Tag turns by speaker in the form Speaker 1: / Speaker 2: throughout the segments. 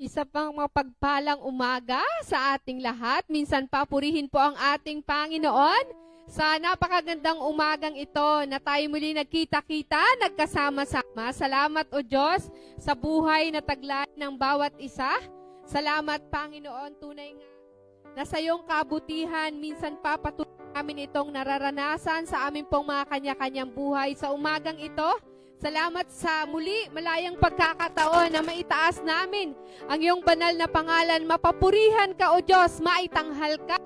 Speaker 1: Isa pang mapagpalang umaga sa ating lahat. Minsan pa purihin po ang ating Panginoon. Sa napakagandang umagang ito na tayo muli nagkita-kita, nagkasama-sama. Salamat o Diyos sa buhay na taglay ng bawat isa. Salamat Panginoon, tunay nga na sa iyong kabutihan, minsan pa patuloy namin itong nararanasan sa aming pong mga kanya-kanyang buhay. Sa umagang ito, salamat sa muli malayang pagkakataon na maitaas namin ang iyong banal na pangalan. Mapapurihan ka o Diyos, maitanghal ka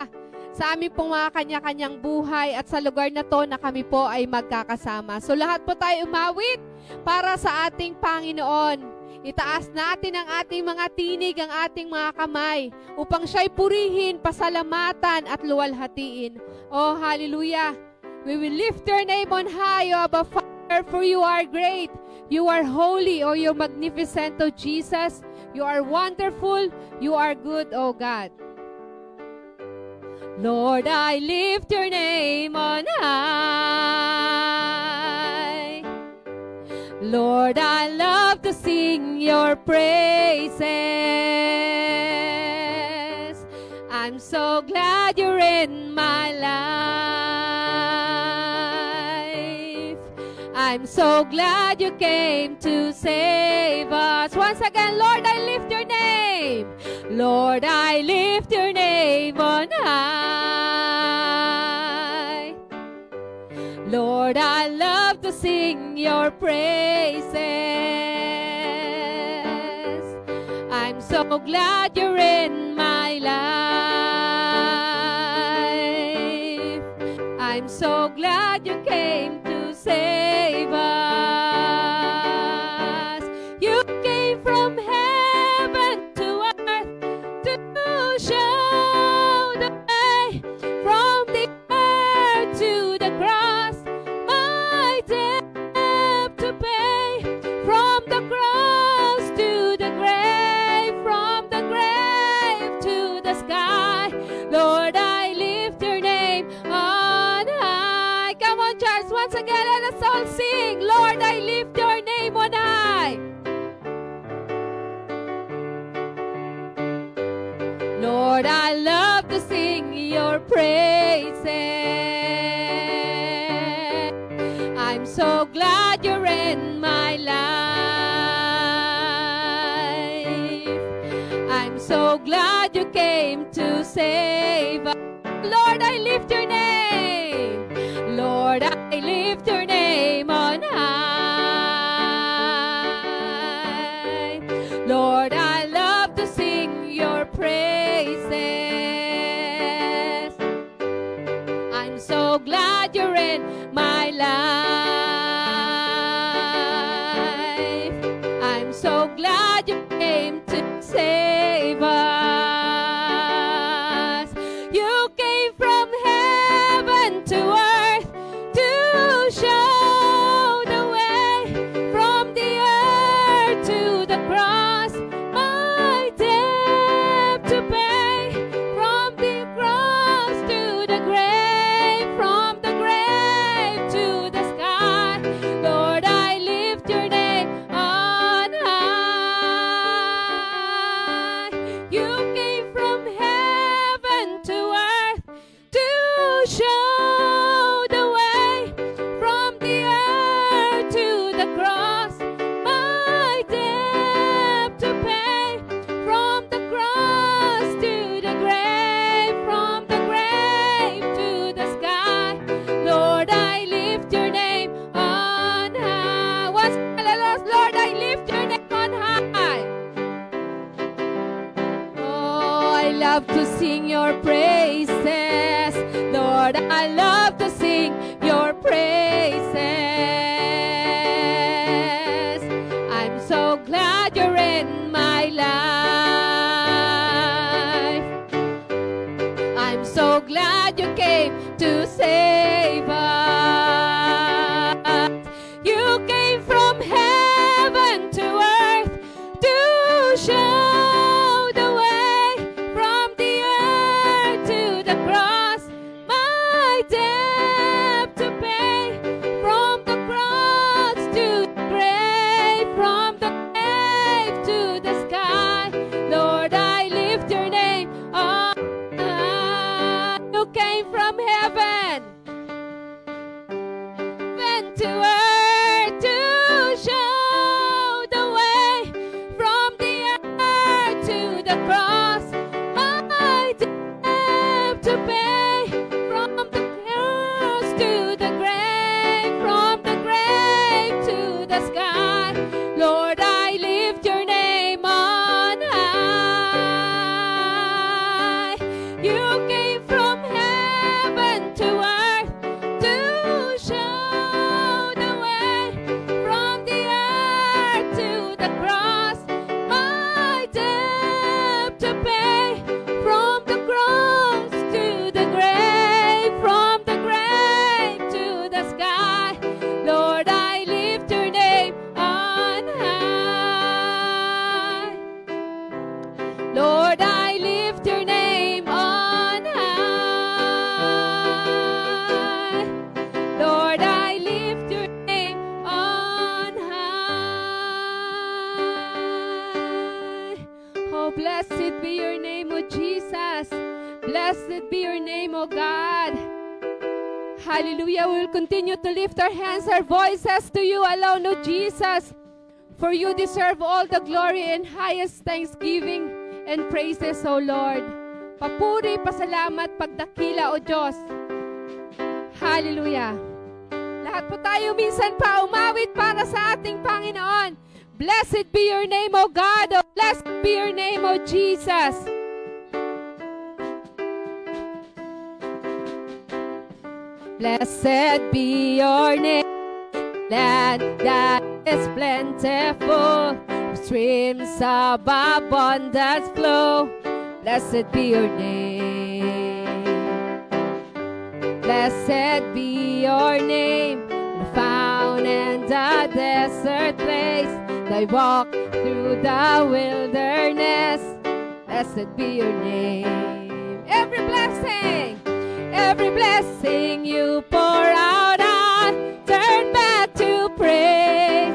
Speaker 1: sa aming pong mga kanya-kanyang buhay at sa lugar na to na kami po ay magkakasama. So lahat po tayo umawit para sa ating Panginoon. Itaas natin ang ating mga tinig, ang ating mga kamay upang siya'y purihin, pasalamatan at luwalhatiin. Oh, hallelujah! We will lift your name on high, O Abba Father, for you are great. You are holy, O you're magnificent, O Jesus. You are wonderful. You are good, O God. Lord, I lift your name on high. Lord, I love to sing your praises. I'm so glad you're in my life. I'm so glad you came to save us. Once again, Lord, I lift your name. Lord, I lift your name on high. Lord, I love to sing your praises. I'm so glad you're in my life. I'm so glad you came to save us. You came from heaven to earth to show the way, from the earth to the cross, my debt to pay. From the cross to the grave, from the grave to the sky, Lord, I lift your name on high. Come on, church, once again, let us all sing. Lord, I lift your name on high. Lord, I love to sing your praises. I'm so glad you're in my life. I'm so glad you came to save us. Lord, I lift your name. Lord, I lift your name on high. Lord, I love to sing your praises. I'm so glad you're in my life. I'm so glad you came to save us. You came from heaven to earth to show the way, from the earth to the cross, my debt to pay. From the cross to the grave, from the grave to the sky, Lord, I lift your name on high. You came from heaven to earth to show the way, from the earth to the cross, my debt to pay. From the cross to the grave, from the grave to the sky, Lord, I lift your name on high. Once again, Lord, I lift your name on high. Oh, I love to sing your praises. Lord, I love to sing your praises. I'm so glad you're in my life. I'm so glad you came to save us. You came from heaven to earth to show the way, from the earth to the cross, my debt to pay. From the cross to the grave, from the grave to the sky, Hallelujah. We will continue to lift our hands, our voices to you alone, O Jesus. For you deserve all the glory and highest thanksgiving and praises, O Lord. Papuri, pasalamat, pagdakila, O Diyos. Hallelujah. Lahat po tayo minsan pa umawit para sa ating Panginoon. Blessed be your name, O God. O blessed be your name, O Jesus. Blessed be your name, land that is plentiful, streams of abundance flow. Blessed be your name. Blessed be your name, the found in the desert place. They walk through the wilderness. Blessed be your name. Every blessing you pour out on, turn back to praise.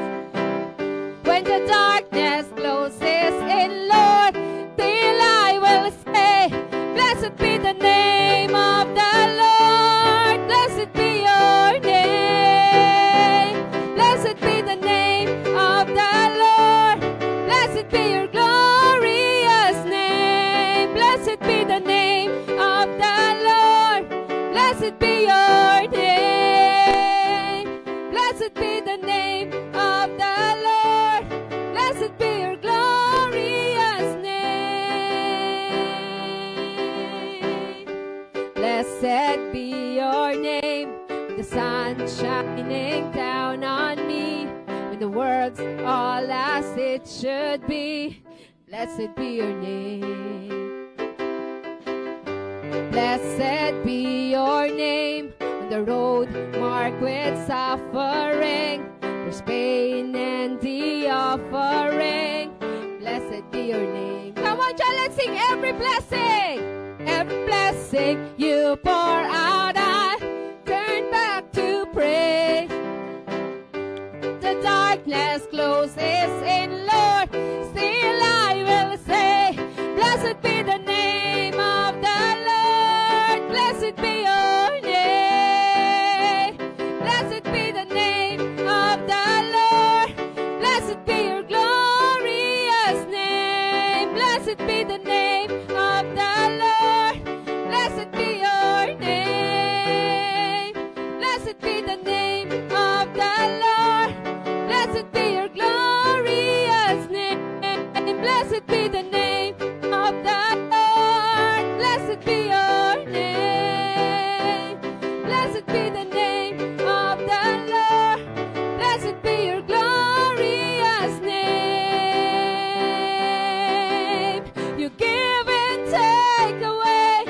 Speaker 1: When the darkness closes in, Lord, still I will say, blessed be the name of the Lord. Blessed be your name. Blessed be the name of the Lord. Blessed be your glorious name. Blessed be the name of the Lord. Blessed be your name. Blessed be the name of the Lord. Blessed be your glorious name. Blessed be your name. With the sun shining down on me, when the world's all as it should be. Blessed be your name. Blessed be your name. On the road marked with suffering, there's pain and the offering. Blessed be your name. Come on, child, let's sing every blessing. Every blessing you pour out, I turn back to praise. The darkness closes in, Lord, still I will say, blessed be the name of the Lord. Blessed be your name. Blessed be the name of the Lord. Blessed be your glorious name. Blessed be the name of the Lord. Blessed be your name. Blessed be the name of the Lord. Blessed be your glorious name. Blessed be the name of the Lord. Blessed be your name. Blessed be the name of the Lord. Blessed be your glorious name. You give and take away.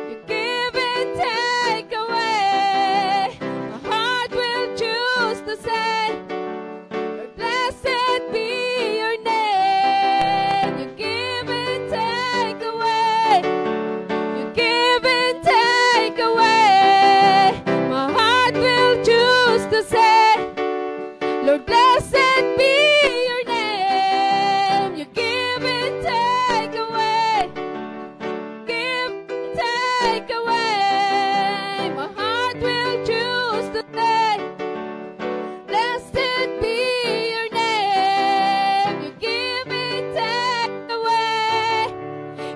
Speaker 1: You give and take away. My heart will choose to say, Lord, blessed be your name. You give and take away. You give and take away. My heart will choose to say, Lord, blessed be your name. You give and take away. Give and take away. My heart will choose to say, blessed be your name. You give and take away.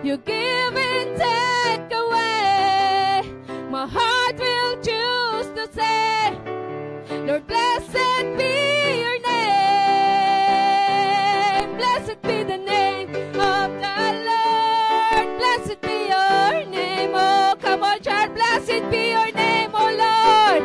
Speaker 1: You give and take away. My heart will choose to say, Lord, blessed be your name. Blessed be the name of the Lord. Blessed be your name. Oh, come on, child. Blessed be your name, oh Lord.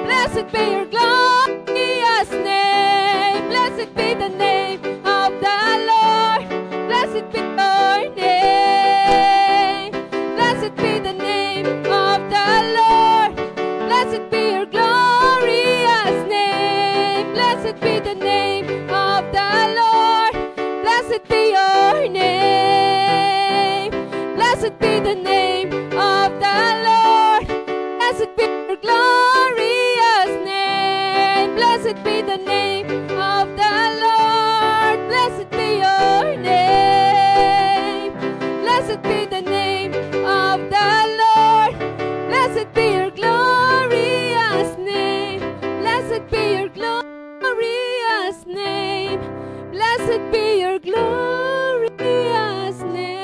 Speaker 1: Blessed be your glorious name. Blessed be the name of the Lord. Blessed be your name. Blessed be the name of the Lord. Blessed be your glorious name. Blessed be the name of the Lord. Blessed be your name. Blessed be the name of the Lord. Blessed be your glorious name. Blessed be your glorious name. Blessed be your glorious name. Blessed be your glorious name.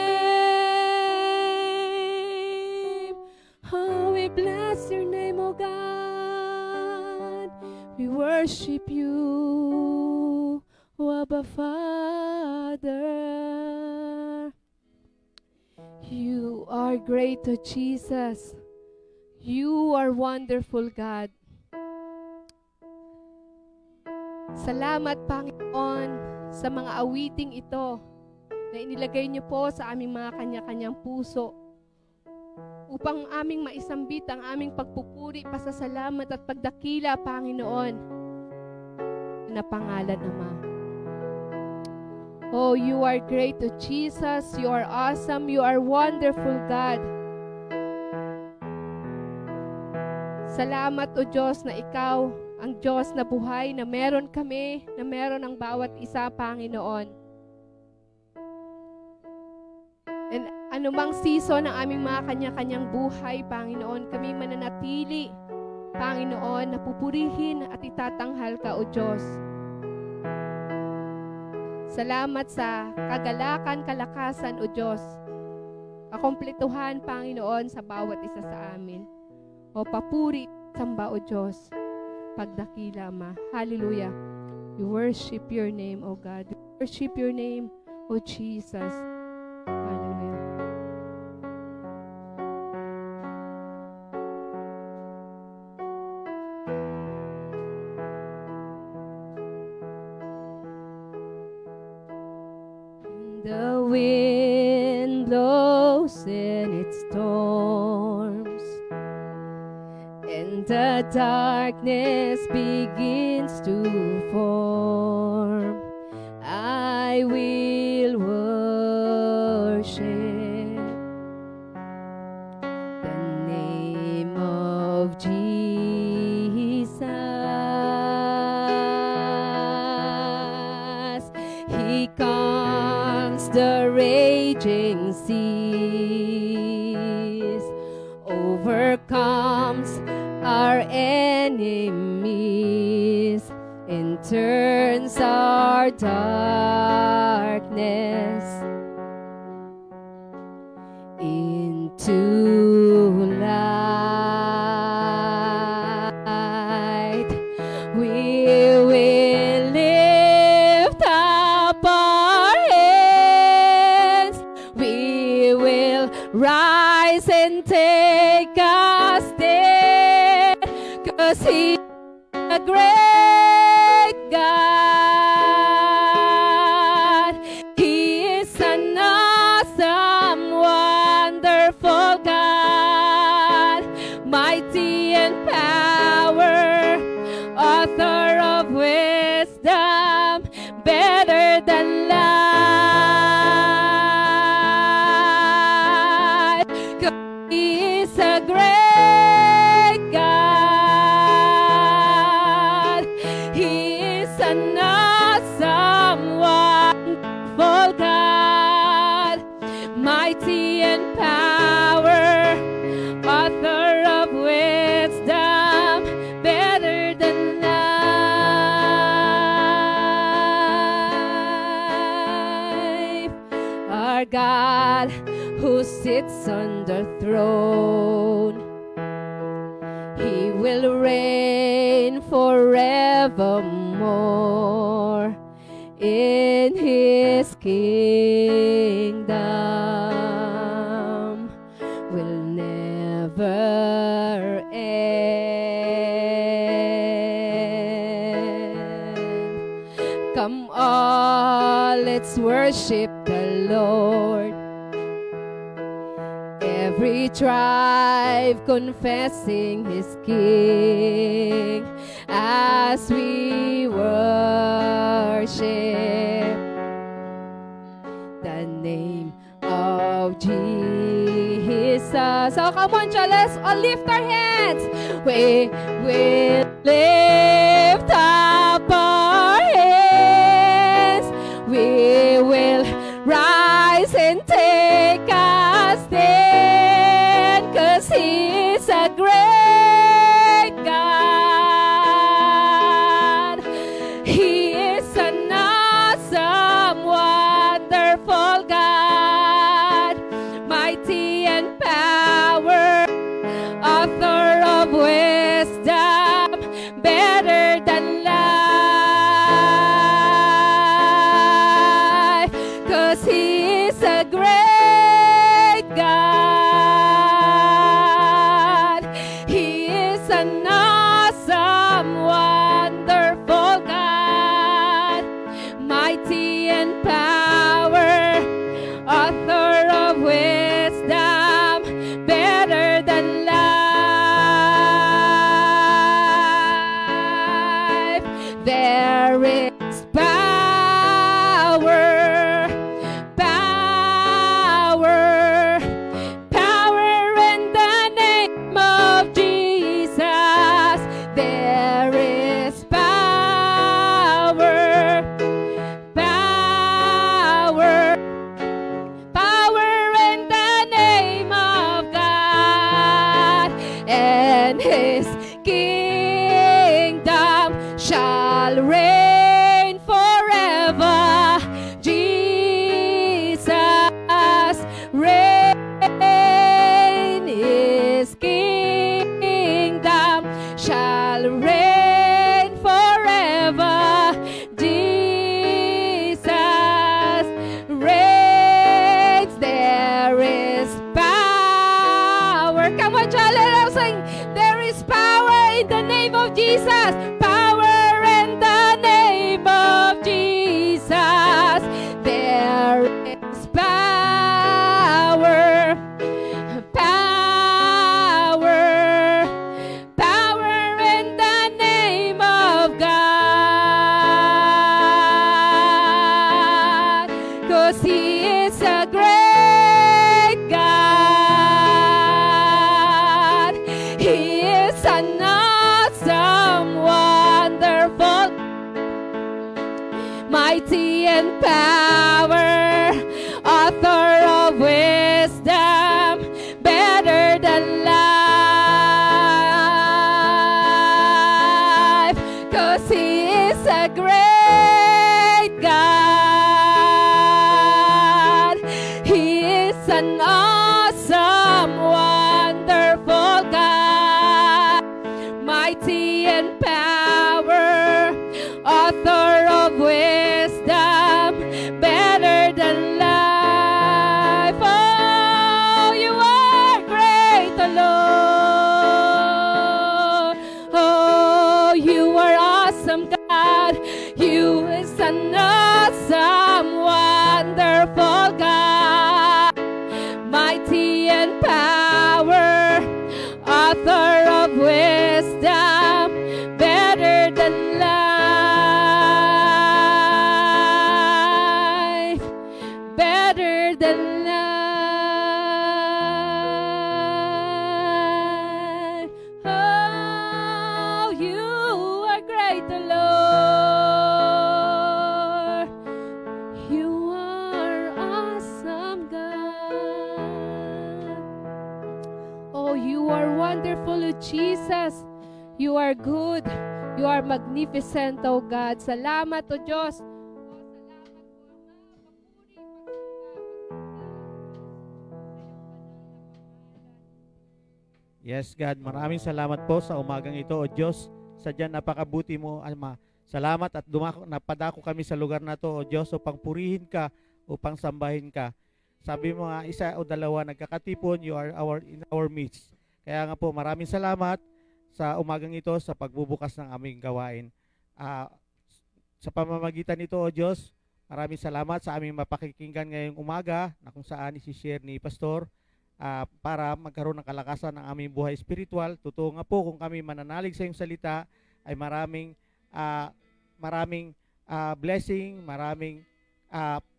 Speaker 1: Oh, we bless your name, oh God. We worship you, oh Abba Father. You are great, oh Jesus. You are wonderful, God. Salamat, Panginoon, sa mga awiting ito na inilagay niyo po sa aming mga kanya-kanyang puso upang aming maisambit ang aming pagpupuri, pasasalamat at pagdakila, Panginoon, na pangalan Ama. Oh, you are great, oh Jesus. You are awesome. You are wonderful, God. Salamat, oh Diyos, na Ikaw ang Diyos na buhay, na meron kami, na meron ang bawat isa, Panginoon. And anumang season ng aming mga kanya-kanyang buhay, Panginoon, kami mananatili, Panginoon, na pupurihin at itatanghal ka, O Diyos. Salamat sa kagalakan, kalakasan, O Diyos. Kakumpletuhan, Panginoon, sa bawat isa sa amin. O papuri, samba, O Diyos. Pagdakila, Ama. Hallelujah. We worship your name, O God. We worship your name, O Jesus. Hallelujah. The wind blows in its storms, and the darkness begins to form. I will worship the name of Jesus. He calms the raging seas, overcomes our enemies, and turns our darkness into light. We will lift up our hands. We will rise and take a stand, 'cause He's a great God. He is an awesome, wonderful God, mighty in power, author of wisdom, better than life. 'Cause He is a great God. He is an awesome, wonderful God, mighty in power, author of wisdom, better than life. Our God who sits on the throne, He will reign forevermore in His kingdom, will never end. Come on, let's worship the Lord. Every tribe confessing His King, as we worship the name of Jesus. So come on, child, let's all lift our hands. We will lift up our hands. We will rise and take a stand, 'cause He is a a great God. He is an awesome, wonderful God, mighty and power, author of wisdom, better than life, 'cause He is a great God. He is an awesome, wonderful God, mighty and power, author of wisdom, better than life. There is power, power, power in the name of Jesus. There is power, power, power in the name of God, and His kingdom shall reign forever. Jesus reign, His kingdom shall reign forever. Jesus reigns. There is power. Come on, child, let us sing. There is power in the name of Jesus. Power in the name of Jesus. There is power, power, power in the name of God, 'cause He is a great God. He is an awesome, wonderful, mighty and power, author of wisdom, better than life, 'cause He is a great God. He is an awesome, wonderful God, mighty and power, author of wisdom, better than life. Oh, you are great, Lord. Oh, you are awesome, God. You is an awesome, wonderful God, mighty and power, author of wisdom, better than life, better than life. Oh, you are great, Lord. You are awesome, God. Oh, you are wonderful, Jesus. You are good. You are magnificent, oh God. Salamat, oh Diyos.
Speaker 2: Yes, God, maraming salamat po sa umagang ito, O Diyos. Sadya napakabuti mo, Ama. Salamat at napadako kami sa lugar na to, O Diyos, upang purihin ka, upang sambahin ka. Sabi mo nga, isa o dalawa nagkakatipon, you are in our midst. Kaya nga po, maraming salamat sa umagang ito sa pagbubukas ng aming gawain. Sa pamamagitan nito, O Diyos, maraming salamat sa aming mapakikinggan ngayong umaga na kung saan isi-share ni Pastor para magkaroon ng kalakasan ng aming buhay spiritual. Totoo nga po, kung kami mananalig sa iyong salita, ay maraming blessing, maraming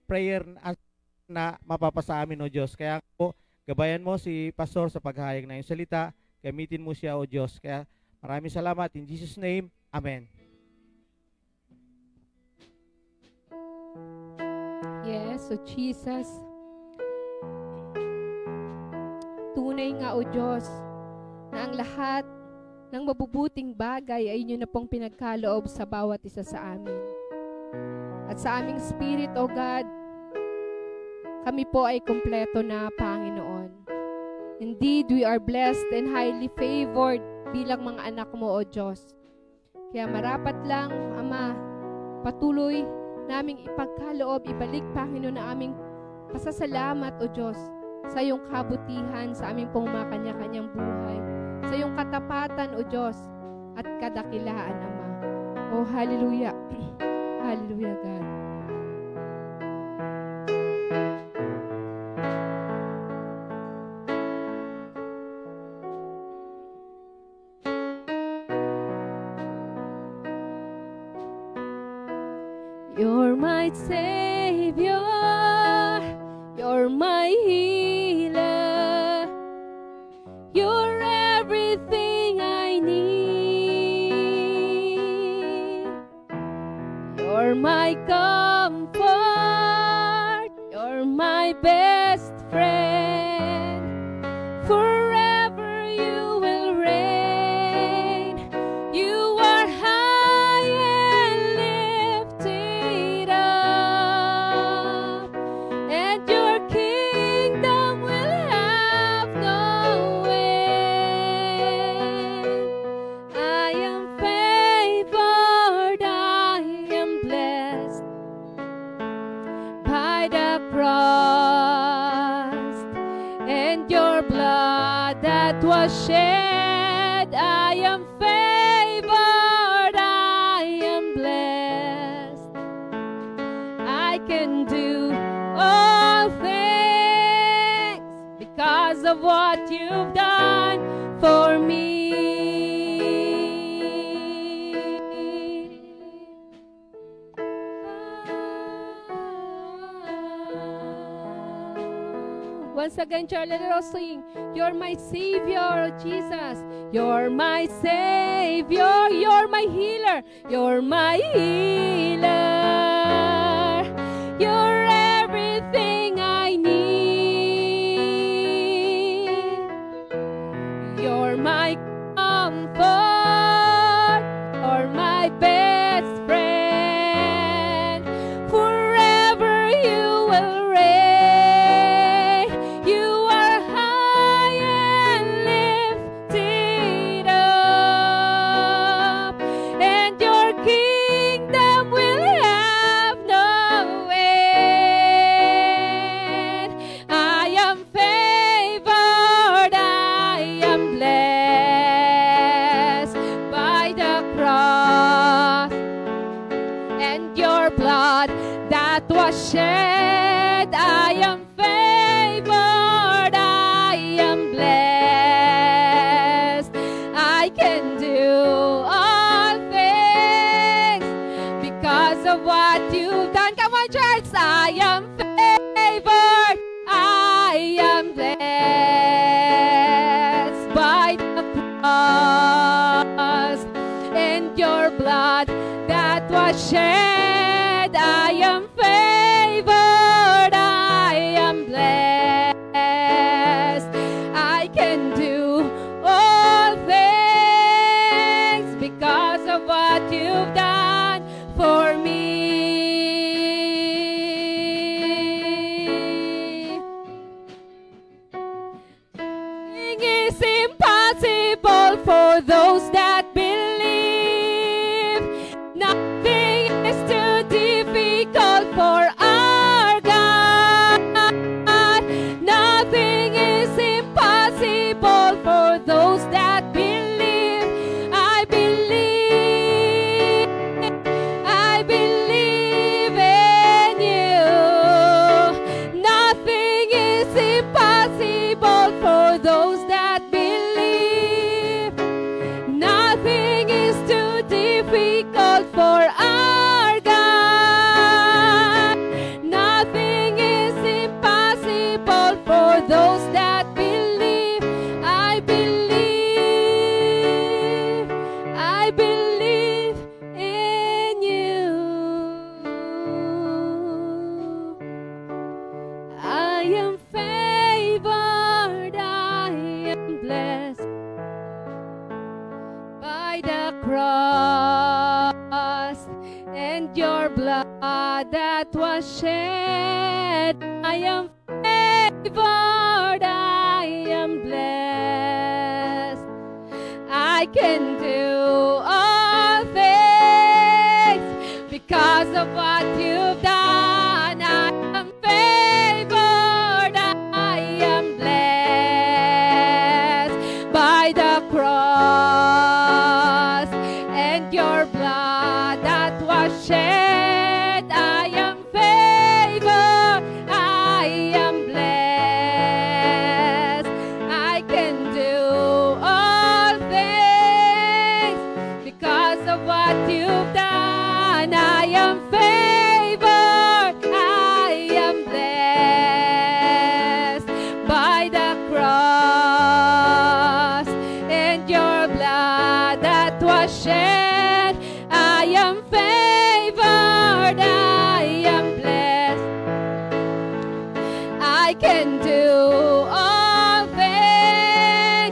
Speaker 2: prayer na mapapasa amin, O Diyos. Kaya po, gabayan mo si Pastor sa paghahayag na iyong salita. Gamitin mo siya, O Diyos. Kaya maraming salamat. In Jesus' name, Amen.
Speaker 1: Yes, so Jesus. Tunay nga, O Diyos, na ang lahat ng mabubuting bagay ay inyo na pong pinagkaloob sa bawat isa sa amin. At sa aming spirit, O God, kami po ay kumpleto na, Panginoon. Indeed, we are blessed and highly favored bilang mga anak mo, O Diyos. Kaya marapat lang, Ama, patuloy naming ipagkaloob, ibalik, Panginoon, na aming pasasalamat, O Diyos, sa iyong kabutihan, sa aming pong mga kanya-kanyang buhay, sa iyong katapatan, O Diyos, at kadakilaan, Ama. O hallelujah. Hallelujah, God. You're my Savior, you're my healer, you're everything I need. You're my comfort, you're my best friend, forever you will reign. You are high and lifted up, and your kingdom will have no end. I am favored, I am blessed by the cross and your blood that was shed. I am favored, I am blessed. I can do all things because of what you've done for me. Once again, Charlie, let us sing. You're my Savior, Jesus. You're my Savior. You're my healer. You're my healer. You're everything I need. You're my comfort. You're my best friend. Forever you will reign. You are high and lifted up, and your kingdom will have no end. I am favored, I am blessed by the cross and your blood that was shed. I am favored, I am blessed. I can do all things because of what you've done. Come on, church. I am favored, I am blessed by the cross and your blood that was shed. I am favored, I am blessed. I can do all things because of what you've done for me. Nothing is impossible for those that believe. Nothing is too cross and your blood that was shed. I am favored, I am blessed. I can do all things because of what you've done. I am favored, I am blessed by the cross and your blood that was shed. I am favored, I am blessed. I can do all things because of what you've done. I am favored, I am blessed by the cross and your blood that was shed. I am favored, I am blessed. I can do all things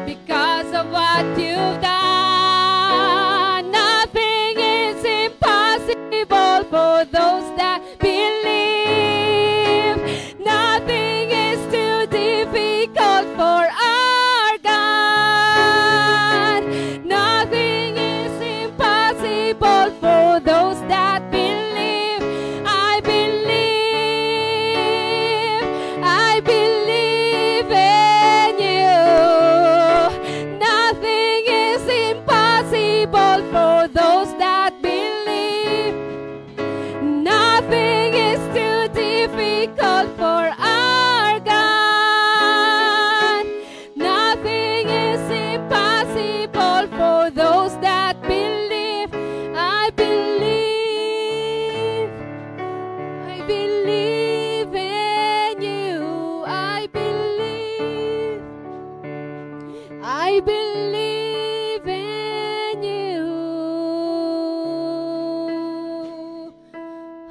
Speaker 1: because of what you've done. Nothing is impossible for those that believe. Nothing is too difficult for our God. Nothing is impossible for those that believe. I believe in you. Nothing is impossible for those that believe. Nothing is too difficult for our God. Nothing is impossible for those that believe. I believe in you. I believe in you.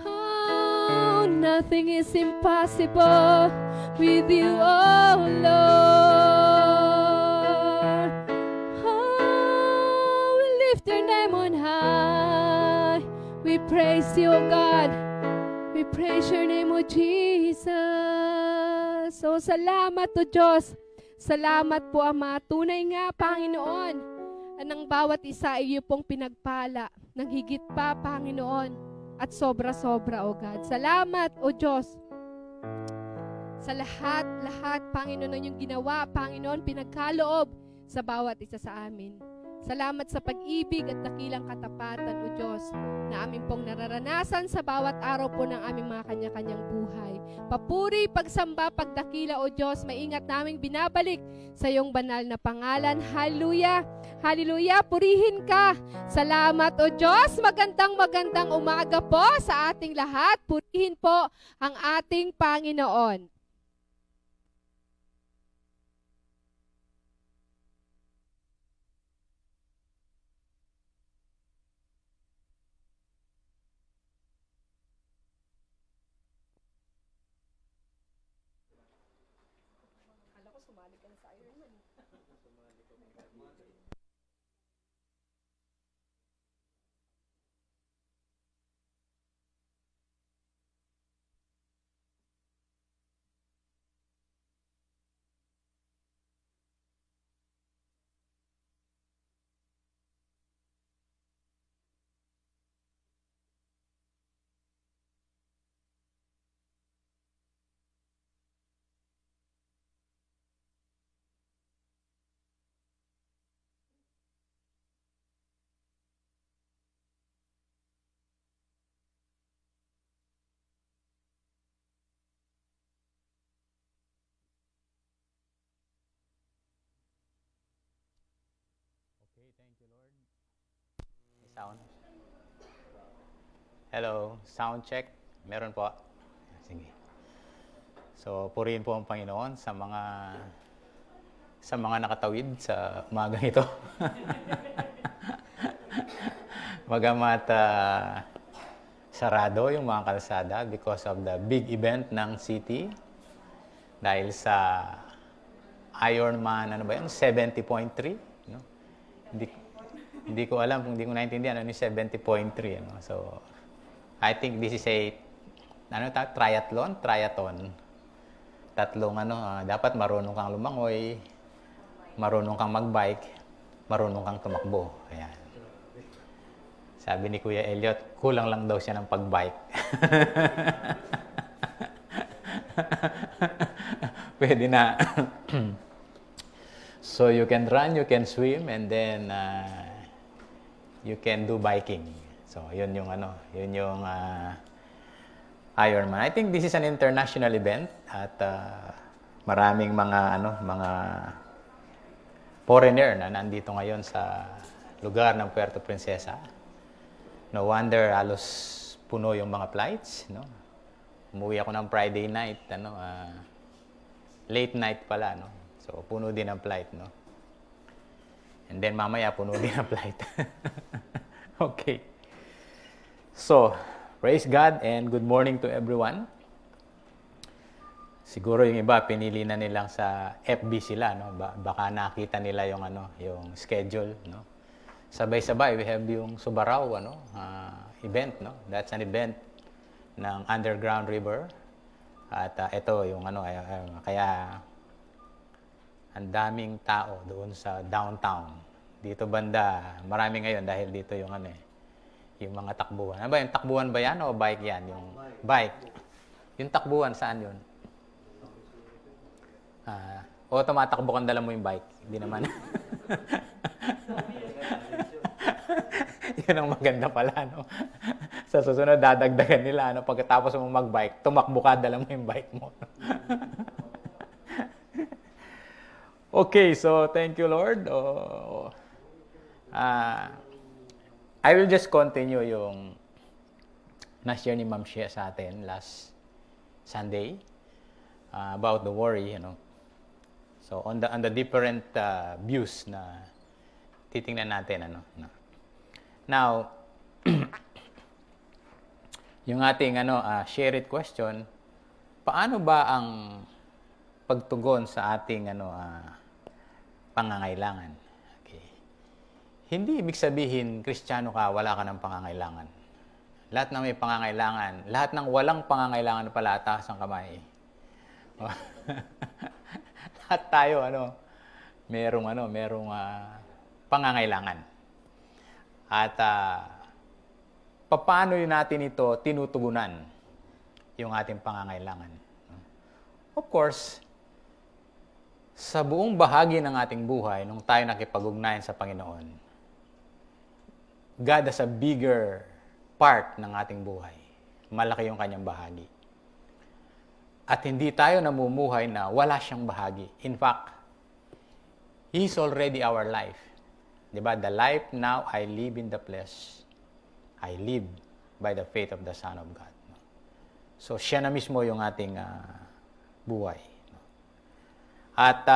Speaker 1: Oh, nothing is impossible with you, oh Lord. Oh, we lift your name on high. We praise you, oh God. We praise your name, O Jesus. So, salamat, O Diyos. Salamat po, Ama. Tunay nga, Panginoon, ang bawat isa ay iyo pong pinagpala ng higit pa, Panginoon, at sobra-sobra, O God. Salamat, O Diyos, sa lahat, Panginoon, ang iyong ginawa, Panginoon, pinagkaloob sa bawat isa sa amin. Salamat sa pag-ibig at dakilang katapatan, O Diyos, na amin pong nararanasan sa bawat araw po ng aming mga kanya-kanyang buhay. Papuri, pagsamba, pagdakila, O Diyos, maingat naming binabalik sa iyong banal na pangalan. Hallelujah! Hallelujah! Purihin ka! Salamat, O Diyos! Magandang umaga po sa ating lahat. Purihin po ang ating Panginoon.
Speaker 3: Okay, thank you, Lord. May sound. Hello, sound check. Meron po. Sige. So, purihin po ang Panginoon sa mga nakatawid sa umagang ito. Bagamat sarado yung mga kalsada because of the big event ng city dahil sa Ironman, ano ba yun? 70.3? No? Hindi ko alam kung hindi ko naintindihan ano yung 70.3 ano. So I think this is a triathlon. Tatlong dapat marunong kang lumangoy, marunong kang magbike, marunong kang tumakbo. Ayan. Sabi ni Kuya Elliot, kulang lang daw siya ng pagbike. Pwede na. So you can run, you can swim, and then you can do biking. So yun yung Ironman. I think this is an international event at maraming mga foreigner na nandito ngayon sa lugar ng Puerto Princesa. No wonder halos puno yung mga flights, no. Umuwi ako ng Friday night, late night pala, no. So puno din ang flight, no. And then mamaya puno din ang flight. Okay. So, praise God and good morning to everyone. Siguro yung iba pinili na nilang sa FB sila, no. Baka nakita nila yung yung schedule, no. Sabay-sabay we have yung Subarao event, no. That's an event ng Underground River. At ito yung kaya ang daming tao doon sa downtown. Dito banda, marami ngayon dahil dito yung yung mga takbuhan. Ano ba yung takbuhan ba yan o bike yan? Yung bike. Yung takbuhan, saan yun? O tumatakbo kang dala mo yung bike. Hindi naman. Yun ang maganda pala, no? Sa susunod, dadagdagan nila, pagkatapos mo mag-bike, tumakbo ka, dala mo yung bike mo. Okay, so thank you, Lord. I will just continue yung na-share ni Ma'am Shea sa atin last Sunday about the worry, So on the different views na titingnan natin, Now, yung ating share it question, paano ba ang pagtugon sa ating pangangailangan? Okay. Hindi ibig sabihin Kristiyano ka, wala ka ng pangangailangan. Lahat ng may pangangailangan, lahat ng walang pangangailangan pala, taas ang kamay. Lahat tayo merong pangangailangan. At paano yun natin ito tinutugunan yung ating pangangailangan? Of course, sa buong bahagi ng ating buhay, nung tayo nakipag-ugnayan sa Panginoon, God has a bigger part ng ating buhay. Malaki yung kanyang bahagi. At hindi tayo namumuhay na wala siyang bahagi. In fact, He is already our life. Diba? The life now I live in the flesh, I live by the faith of the Son of God. So, siya na mismo yung ating buhay. At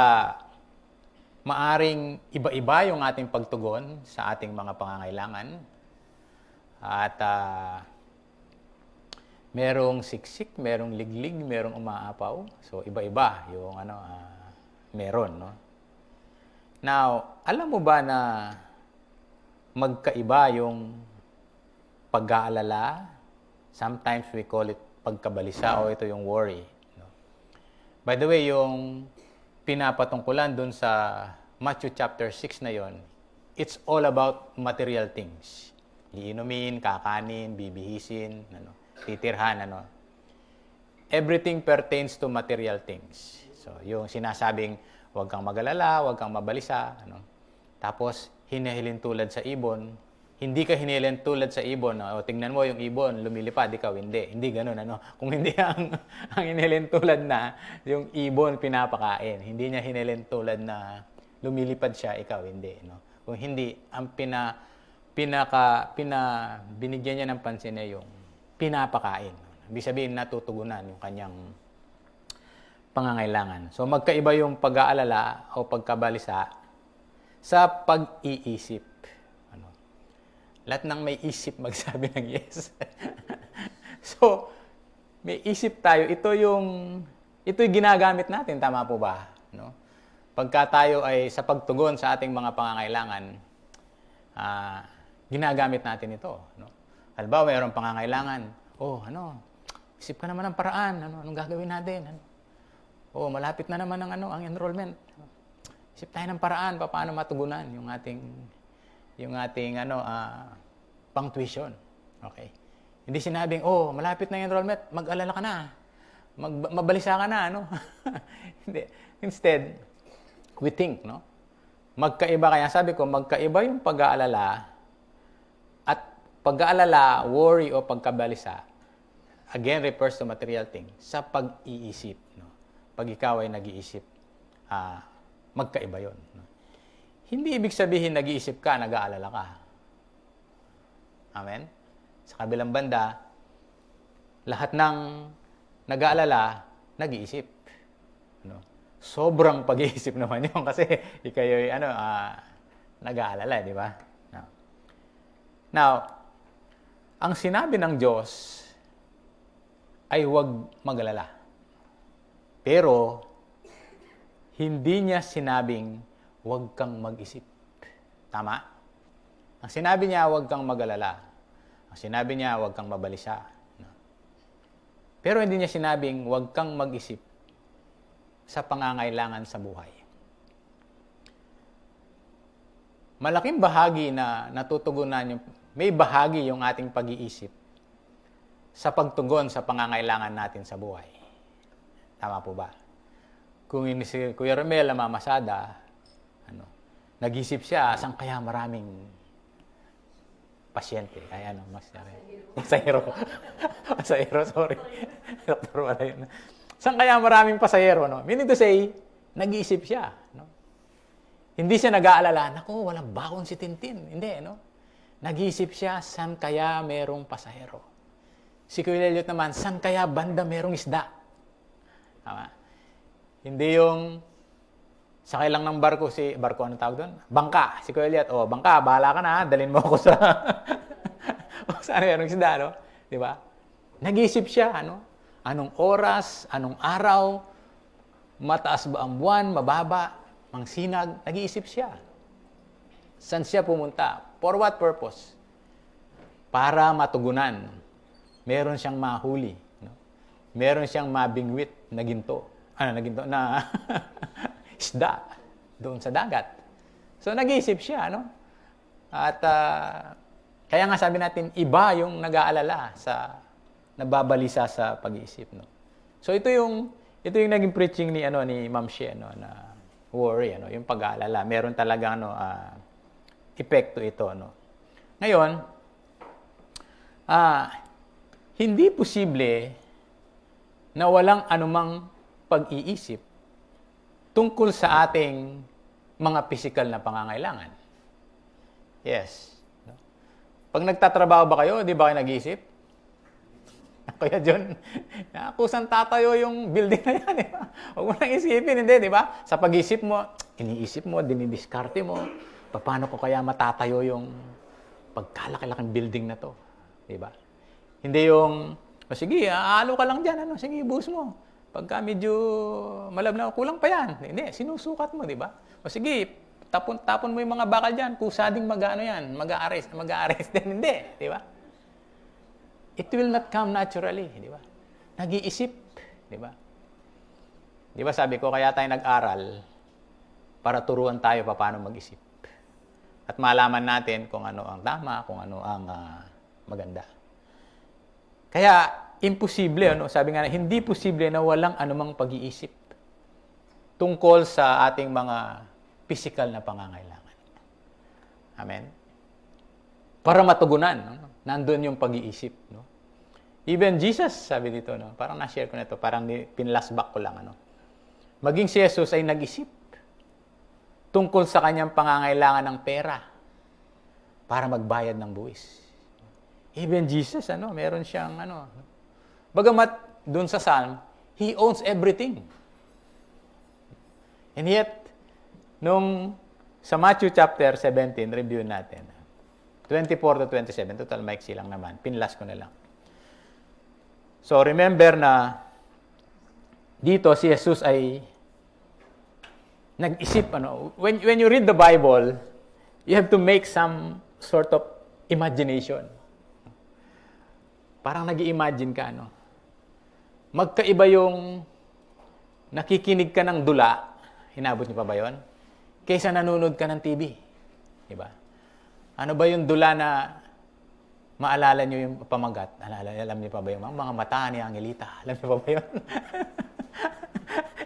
Speaker 3: maaring iba-iba yung ating pagtugon sa ating mga pangangailangan. At merong siksik, merong liglig, merong umaapaw. So, iba-iba yung meron, no? Now, alam mo ba na magkaiba yung pag-aalala? Sometimes we call it pagkabalisa o ito yung worry. No? By the way, yung pinapatungkulan dun sa Matthew chapter 6 na yon, it's all about material things. Iinumin, kakanin, bibihisin, titirhan, Everything pertains to material things. So, yung sinasabing, huwag kang magalala, huwag kang mabalisa. Tapos, hinihilin tulad sa ibon. Hindi ka hinihilin tulad sa ibon. O, tingnan mo yung ibon, lumilipad, ikaw hindi. Hindi ganun, Kung hindi ang hinihilin tulad na, yung ibon pinapakain. Hindi niya hinihilin tulad na lumilipad siya, ikaw hindi. Kung hindi, ang binigyan niya ng pansin niya yung pinapakain. Ibig sabihin, natutugunan yung kanyang pangangailangan. So, magkaiba yung pag-aalala o pagkabalisa sa pag-iisip. Lahat ng may isip magsabi ng yes. So, may isip tayo. Ito yung ginagamit natin. Tama po ba? Pagka tayo ay sa pagtugon sa ating mga pangangailangan, ginagamit natin ito. No? Halimbawa, mayroong pangangailangan. Isip ka naman ng paraan. Anong gagawin natin? Malapit na naman ang enrollment. Isip tayo ng paraan paano matugunan yung ating pang tuition. Okay. Hindi sinabing, malapit na yung enrollment, mag-alala ka na. Mabalisa ka na, Hindi. Instead, we think, no? Magkaiba, kaya sabi ko, magkaiba yung pag-aalala at pag-aalala, worry o pagkabalisa, again, refers to material thing, sa pag-iisip, no? Pag ikaw ay nag-iisip, magkaiba yun. No? Hindi ibig sabihin nag-iisip ka, nag-aalala ka. Amen? Sa kabilang banda, lahat ng nag-aalala, nag-iisip. No? Sobrang pag-iisip naman yun kasi ikayo'y nag-aalala, di ba? Now, ang sinabi ng Diyos ay huwag mag-alala. Pero, hindi niya sinabing huwag kang mag-isip. Tama? Ang sinabi niya, huwag kang mag-alala. Ang sinabi niya, huwag kang mabalisa. Pero hindi niya sinabing huwag kang mag-isip sa pangangailangan sa buhay. Malaking bahagi na natutugunan may bahagi yung ating pag-iisip sa pagtugon sa pangangailangan natin sa buhay. Tama po ba? Kung si Kuya Romel na mamasada, nag-isip siya, saan kaya maraming pasyente? Ay, masahero. Masahero, sorry. Doktor, wala yun. Saan kaya maraming pasahero? No? Meaning to say, nag-iisip siya. No? Hindi siya nag-aalala, naku, walang bakon si Tintin. Hindi, no? Nag-iisip siya, saan kaya merong pasahero? Si Kuya Leliot naman, saan kaya banda merong isda? Tama? Hindi yung sakay lang ng barko, anong tawag doon? Bangka. Si Kuya Leliot, bangka, bahala ka na, dalhin mo ako sa saan merong isda, no? Di ba? Nag-iisip siya, anong oras, anong araw, mataas ba ang buwan, mababa, mangsinag, nag-iisip siya. Saan siya pumunta? For what purpose? Para matugunan. Meron siyang mahuli. No? Meron siyang mabingwit na ginto. Na isda doon sa dagat. So, nag-iisip siya, At, kaya nga sabi natin, iba yung nag-aalala nababalisa sa pag-iisip, no? So, ito yung naging preaching ni Ma'am Shea, na worry, yung pag-aalala. Meron talaga, epekto ito, Ngayon, hindi posible na walang anumang pag-iisip tungkol sa ating mga physical na pangangailangan. Yes. Pag nagtatrabaho ba kayo, di ba kayo nag-iisip? Kaya John, kusang tatayo yung building na yan. Di ba? Huwag mo nang isipin, hindi, di ba? Sa pag-isip mo, iniisip mo, dinidiskarte mo, paano ko kaya matatayo yung pagkalaki-laking building na to? Di ba? Hindi yung, sige, aalo ka lang dyan, sige, buhos mo. Pagka medyo malabnaw, kulang pa yan. Hindi, sinusukat mo, di ba? Sige, tapon mo yung mga bakal dyan, kusading mag-a-arrest din, hindi, di ba? It will not come naturally, di ba? Nag-iisip, di ba? Di ba sabi ko, kaya tayo nag-aral para turuan tayo paano mag-isip. At malaman natin kung ano ang tama, kung ano ang maganda. Kaya, imposible, sabi nga, hindi posible na walang anumang pag-iisip tungkol sa ating mga physical na pangangailangan. Amen? Para matugunan, nandun yung pag-iisip. Even Jesus, sabi dito, parang na-share ko na ito, parang pinlashback ko lang. Maging si Jesus ay nag-isip tungkol sa kanyang pangangailangan ng pera para magbayad ng buwis. Even Jesus, meron siyang, bagamat dun sa Psalm, He owns everything. And yet, sa Matthew chapter 17, review natin. 24 to 27, total maiksi lang naman. Pinlas ko na lang. So, remember na dito si Jesus ay nag-isip, when you read the Bible, you have to make some sort of imagination. Parang nag-i-imagine ka, no? Magkaiba yung nakikinig ka ng dula, hinabot niyo pa ba yun? Kaysa nanonood ka ng TV. Diba? Ano ba yung dula na maalala niyo yung pamagat? Alam niyo pa ba yung mga mata ni Angelita? Alam niyo pa ba yun?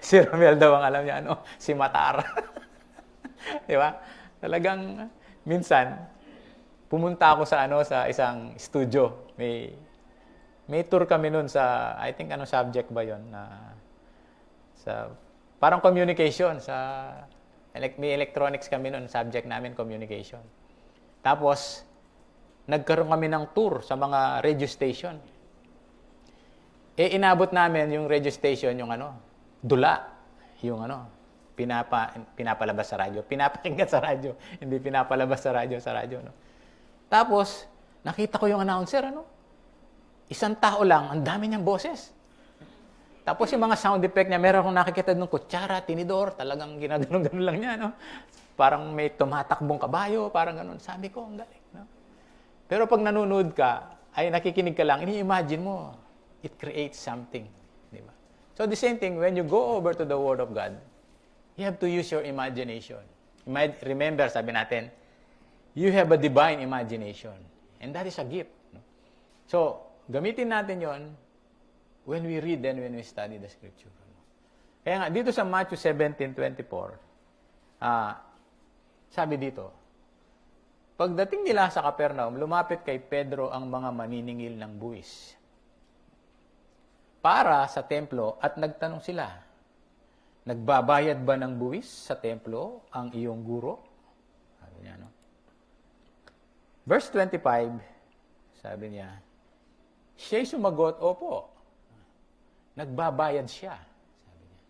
Speaker 3: Si Romel daw ang alam niya, si Matar. Diba? Talagang, minsan, pumunta ako sa sa isang studio. May tour kami nun sa, I think subject ba yon na sa parang communication may electronics kami nun, subject namin communication. Tapos nagkaroon kami ng tour sa mga radio station. Inabot namin yung radio station yung dula, yung pinapalabas sa radyo, pinapakinggan sa radyo, hindi pinapalabas sa radyo, no. Tapos nakita ko yung announcer, isang tao lang, ang dami niyang boses. Tapos yung mga sound effect niya, meron akong nakikita ng kutsara, tinidor, talagang ginaganon-ganon lang niya, no? Parang may tumatakbong kabayo, parang ganun. Sabi ko, ang galing, no? Pero pag nanonood ka, ay nakikinig ka lang, ini-imagine mo, it creates something, di ba? So the same thing, when you go over to the Word of God, you have to use your imagination. Remember, sabi natin, you have a divine imagination. And that is a gift, no? So, gamitin natin yon when we read and when we study the Scripture. Kaya nga, dito sa Matthew 17:24, sabi dito, pagdating nila sa Capernaum, lumapit kay Pedro ang mga maniningil ng buwis para sa templo at nagtanong sila, nagbabayad ba ng buwis sa templo ang iyong guro? Sabi niya, no? Verse 25, sabi niya, siya'y sumagot, opo. Nagbabayad siya, sabi niya.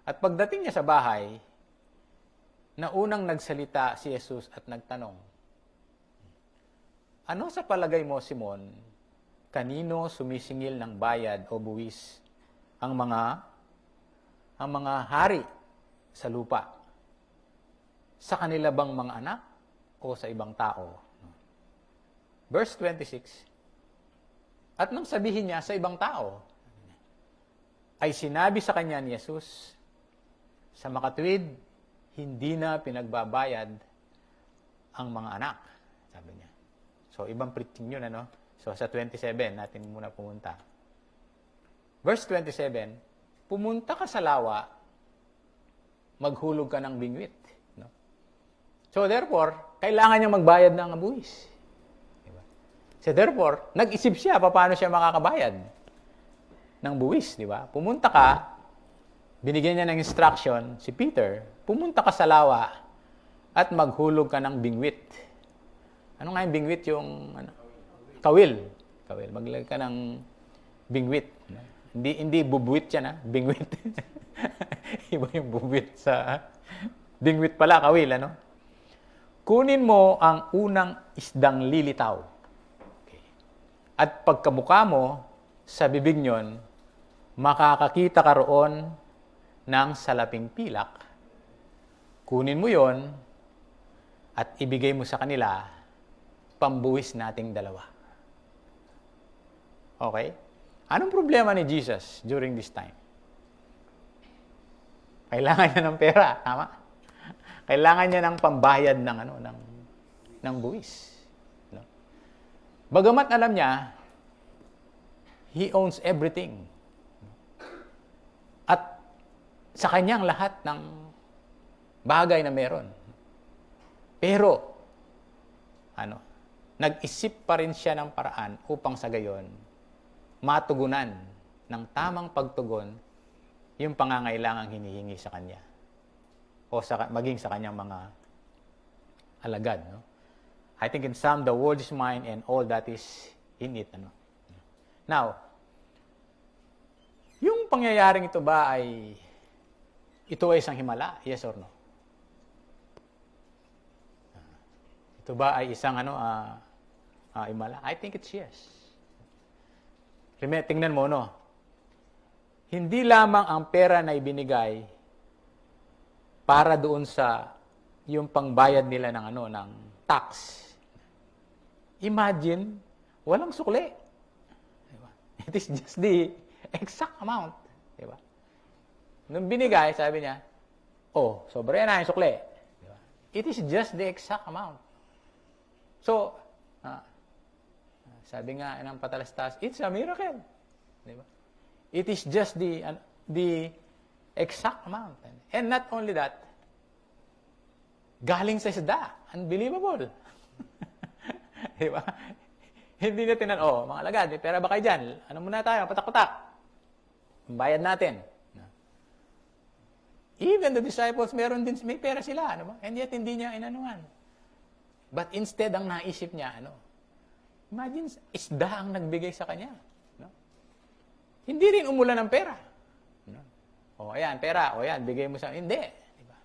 Speaker 3: At pagdating niya sa bahay, naunang nagsalita si Jesus at nagtanong, ano sa palagay mo, Simon, kanino sumisingil ng bayad o buwis ang mga hari sa lupa? Sa kanila bang mga anak o sa ibang tao? Verse 26, at nang sabihin niya sa ibang tao, ay sinabi sa kanya ni Jesus, sa makatuwid, hindi na pinagbabayad ang mga anak. Sabi niya. So, ibang preaching yun, So, sa 27, natin muna pumunta. Verse 27, pumunta ka sa lawa, maghulog ka ng bingwit. No? So, therefore, kailangan niya magbayad ng buwis. So therefore, nag-isip siya paano siya makakabayad ng buwis, di ba? Pumunta ka, binigyan niya ng instruction si Peter, pumunta ka sa lawa at maghulog ka ng bingwit. Ano nga yung bingwit? Yung kawil. Maglagay ka ng bingwit. Hindi bubuwit yan, bingwit. Iba yung bubuwit sa bingwit pala, kawil, Kunin mo ang unang isdang lilitaw. At pagkabuka mo sa bibig nyon, makakakita ka roon ng salaping pilak. Kunin mo yon at ibigay mo sa kanila, pambuwis nating dalawa. Okay? Anong problema ni Jesus during this time? Kailangan niya ng pera, tama? Kailangan niya ng pambayad ng buwis. Bagamat alam niya, He owns everything. At sa kanyang lahat ng bagay na meron. Pero, nag-isip pa rin siya ng paraan upang sa gayon, matugunan ng tamang pagtugon yung pangangailangang hinihingi sa kanya. O maging sa kanyang mga alagad, I think in Psalm, the world is mine and all that is in it. Now, yung pangyayaring ito ba ay isang himala? Yes or no? Ito ba ay isang himala? I think it's yes. Tingnan mo, Hindi lamang ang pera na ibinigay para doon sa yung pangbayad nila ng tax. Imagine, walang sukli. Diba? It is just the exact amount. Diba? Nung binigay, sabi niya, oh, sobra yan na yung sukli. Diba? It is just the exact amount. So, sabi nga ng patalastas, it's a miracle. Diba? It is just the exact amount. And not only that, galing sa isda. Unbelievable. Diba? Hindi na tinan, mga alagad, may pera ba kayo dyan? Ano muna tayo? Patak-patak. Bayad natin. Even the disciples, may pera sila. Ano ba? And yet, hindi niya inanuhan. But instead, ang naisip niya, imagine, isda ang nagbigay sa kanya. No? Hindi rin umulan ng pera. No? Ayan, pera. Ayan, bigay mo sa... Hindi. Diba?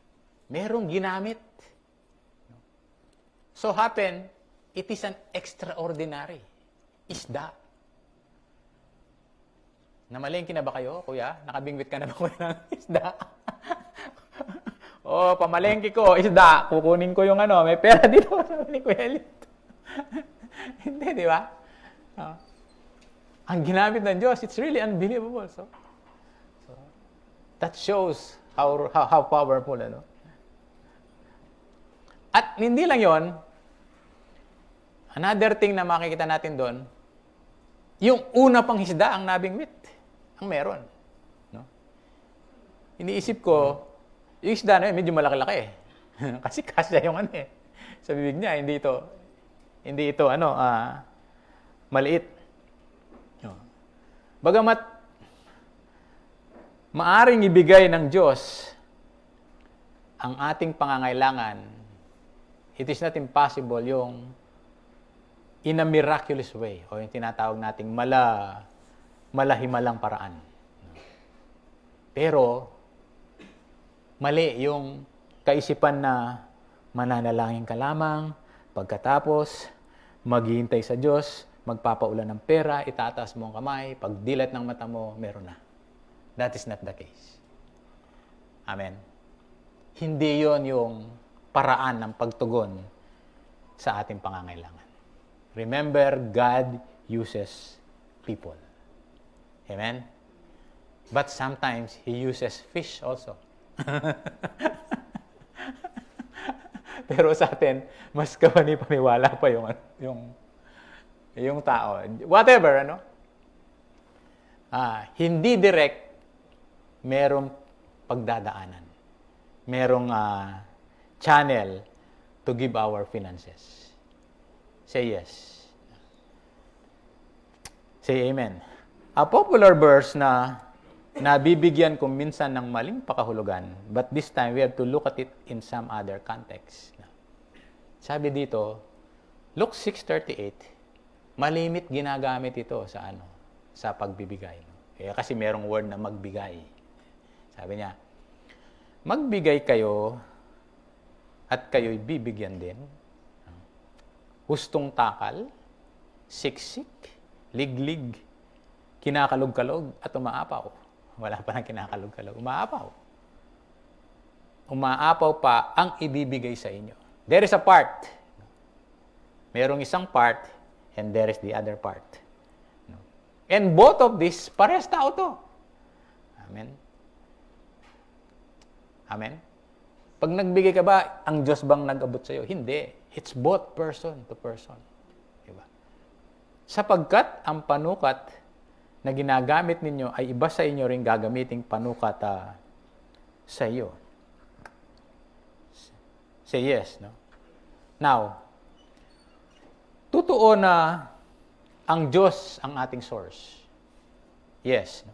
Speaker 3: Merong ginamit. No? So happen, it is an extraordinary isda. Namalengke na ba kayo, kuya? Nakabingwit ka na ba kuya ng isda? Pamalengke ko, isda. Kukunin ko yung may pera dito. Sabi ni Kuya Elliot. Hindi, di ba? Ang ginamit ng Diyos, it's really unbelievable. So that shows how powerful, At hindi lang yon. Another thing na makikita natin doon, yung una pang isda ang nabingwit. Ang meron. No? Iniisip ko, yung isda na yun, medyo malaki-laki eh. Kasi kasya yung sa bibig niya, hindi ito maliit. No. Bagamat, maaring ibigay ng Diyos ang ating pangangailangan, it is not impossible yung in a miraculous way, o yung tinatawag nating malahimalang paraan. Pero, mali yung kaisipan na mananalangin ka lamang, pagkatapos, maghihintay sa Diyos, magpapaulan ng pera, itataas mo ang kamay, pagdilat ng mata mo, meron na. That is not the case. Amen. Hindi yon yung paraan ng pagtugon sa ating pangangailangan. Remember, God uses people. Amen? But sometimes, He uses fish also. Pero sa atin, mas paniwala pa yung tao. Whatever, hindi direct, merong pagdadaanan. Merong channel to give our finances. Say yes. Say amen. A popular verse na nabibigyan ko minsan ng maling pakahulugan, but this time we have to look at it in some other context. Sabi dito, Luke 6:38, malimit ginagamit ito sa pagbibigay. Kasi merong word na magbigay. Sabi niya, magbigay kayo at kayo'y bibigyan din. Hustong takal, siksik, liglig, kinakalog-kalog at umaapaw. Wala pa nang kinakalog-kalog. Umaapaw. Umaapaw pa ang ibibigay sa inyo. There is a part. Merong isang part and there is the other part. And both of these, parehas tao to. Amen. Amen. Pag nagbigay ka ba, ang Diyos bang nag-abot sa iyo? Hindi. It's both person to person. Diba? Sapagkat ang panukat na ginagamit ninyo ay iba sa inyo rin gagamiting panukat sa iyo. Say yes, no? Now, totoo na ang Diyos ang ating source. Yes. No?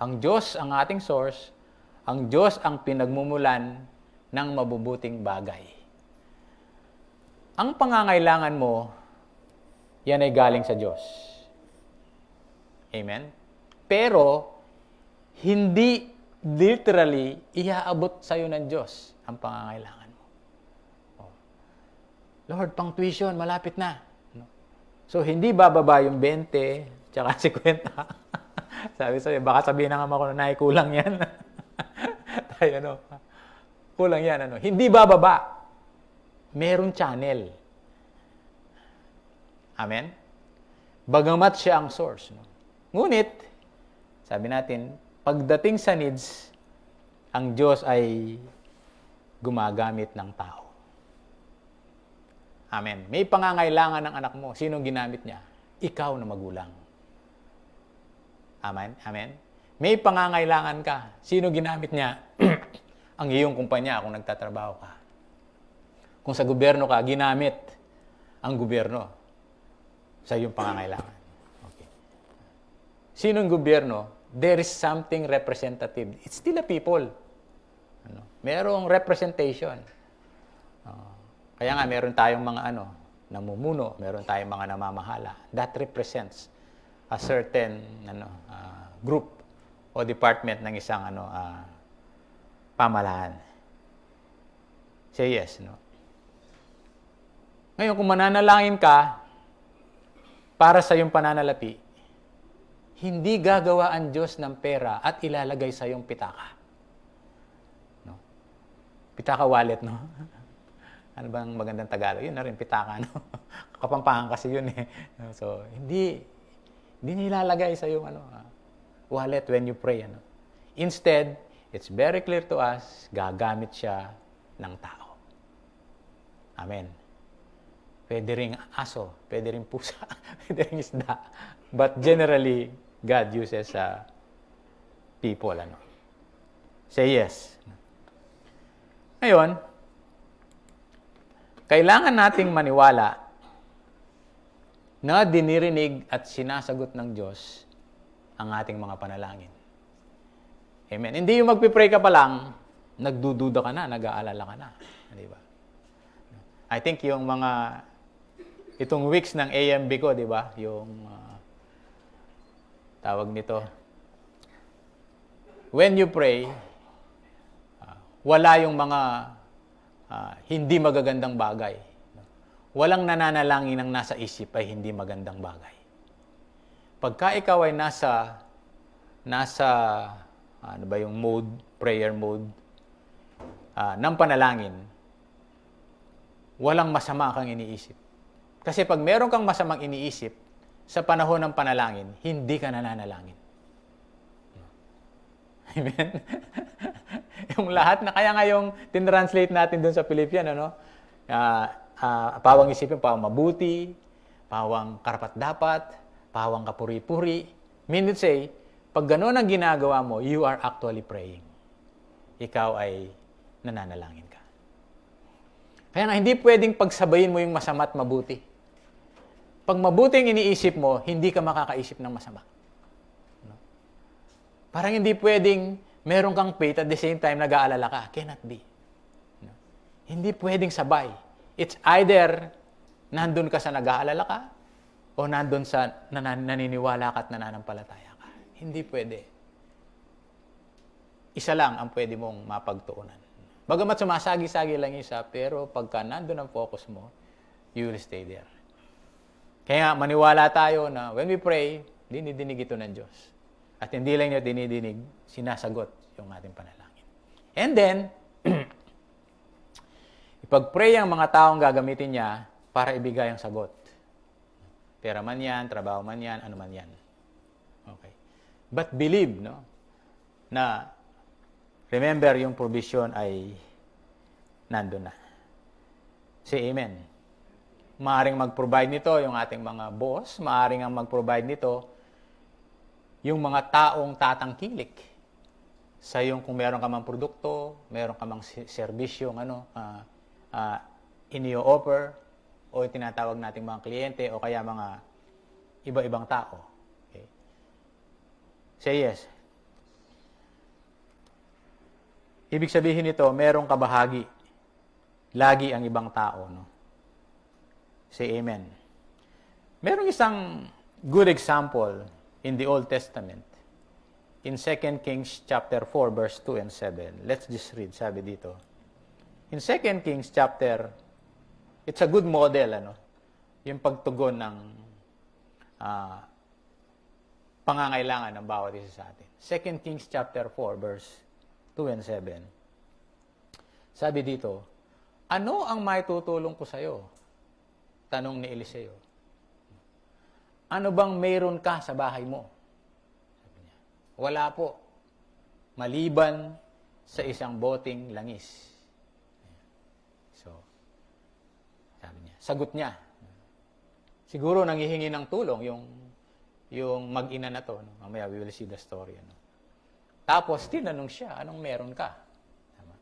Speaker 3: Ang Diyos ang ating source. Ang Diyos ang pinagmumulan ng mabubuting bagay. Ang pangangailangan mo, yan ay galing sa Diyos. Amen? Pero, hindi literally iaabot sa iyo ng Diyos ang pangangailangan mo. Lord, pang tuition, malapit na. So, hindi bababa yung 20, tsaka 50. Sabi sa'yo, baka sabihin ng ama ko na kulang yan. Tayo, kulang yan, Hindi bababa. Merong channel. Amen? Bagamat siya ang source. No? Ngunit, sabi natin, pagdating sa needs, ang Diyos ay gumagamit ng tao. Amen. May pangangailangan ng anak mo. Sinong ginamit niya? Ikaw na magulang. Amen? Amen? May pangangailangan ka. Sino ginamit niya? Ang iyong kumpanya kung nagtatrabaho ka. Kung sa gobyerno ka, ginamit ang gobyerno sa iyong pangangailangan. Okay. Sinong gobyerno? There is something representative. It's still a people. Merong representation. Kaya nga, meron tayong mga namumuno, meron tayong mga namamahala. That represents a certain group o department ng isang pamahalaan. Say yes, no? Ngayon, kung mananalangin ka para sa iyong pananalapi, hindi gagawa ang Diyos ng pera at ilalagay sa iyong pitaka. No? Pitaka wallet, no? Ano bang magandang Tagalog? Yun na rin, pitaka, no? Kapampangan kasi yun, eh. So, hindi nilalagay sa iyong wallet when you pray. Instead, it's very clear to us, gagamit siya ng tao. Amen. Pwede ring aso, pwede ring pusa, pwede ring isda. But generally, God uses people. Say yes. Ngayon, kailangan nating maniwala na dinirinig at sinasagot ng Diyos ang ating mga panalangin. Amen. Hindi yung magpipray ka pa lang, nagdududa ka na, nag-aalala ka na. Di ba? I think yung itong weeks ng AMB ko, di ba? Yung tawag nito. When you pray, wala yung mga hindi magagandang bagay. Walang nananalangin ng nasa isip ay hindi magandang bagay. Pagka ikaw ay nasa yung prayer mode ng panalangin, walang masama kang iniisip. Kasi pag meron kang masamang iniisip, sa panahon ng panalangin, hindi ka nananalangin. Amen? Yung lahat kaya nga yung tinranslate natin dun sa Philippian, pawang isipin, pawang mabuti, pawang karapat-dapat, pawang kapuri-puri. Meaning to say, pag gano'n ang ginagawa mo, you are actually praying. Ikaw ay nananalangin ka. Kaya nga, hindi pwedeng pagsabayin mo yung masama at mabuti. Pag mabuting iniisip mo, hindi ka makakaisip ng masama. Parang hindi pwedeng meron kang faith at the same time nag-aalala ka. Cannot be. Hindi pwedeng sabay. It's either nandun ka sa nag-aalala ka o nandun sa naniniwala ka at nananampalataya ka. Hindi pwede. Isa lang ang pwede mong mapagtuunan. Bagamat sumasagi-sagi lang isa, pero pagka nandun ang focus mo, you will stay there. Kaya maniwala tayo na when we pray, dinidinig ito ng Diyos. At hindi lang niya dinidinig, sinasagot yung ating panalangin. And then, ipag-pray ang mga taong gagamitin niya para ibigay ang sagot. Pera man yan, trabaho man yan, ano man yan. Okay. But believe, na remember yung provision ay nandun na. Say amen. Maaring mag-provide nito yung ating mga boss, maaring ang mag-provide nito yung mga taong tatangkilik sa yung kung meron ka mang produkto, meron ka mang serbisyong inio-offer o tinatawag nating mga kliyente o kaya mga iba-ibang tao. Okay. Say yes. Ibig sabihin nito, merong kabahagi. Lagi ang ibang tao, Say amen. Merong isang good example in the Old Testament. In 2 Kings chapter 4 verse 2 and 7. Let's just read, sabi dito. In 2 Kings chapter, it's a good model, yung pagtugon ng pangangailangan ng bawat isa sa atin. 2 Kings chapter 4 verse 2 and 7. Sabi dito, ano ang maitutulong ko sa iyo? Tanong ni Eliseo. ano bang mayroon ka sa bahay mo? Sabi niya, wala po. Maliban sa isang boteng langis. So, sabi niya, sagot niya. Siguro nanghihingi ng tulong yung mag-ina na to. No? Mamaya we will see the story. Ano? Tapos, tinanong siya, anong meron ka? Tama?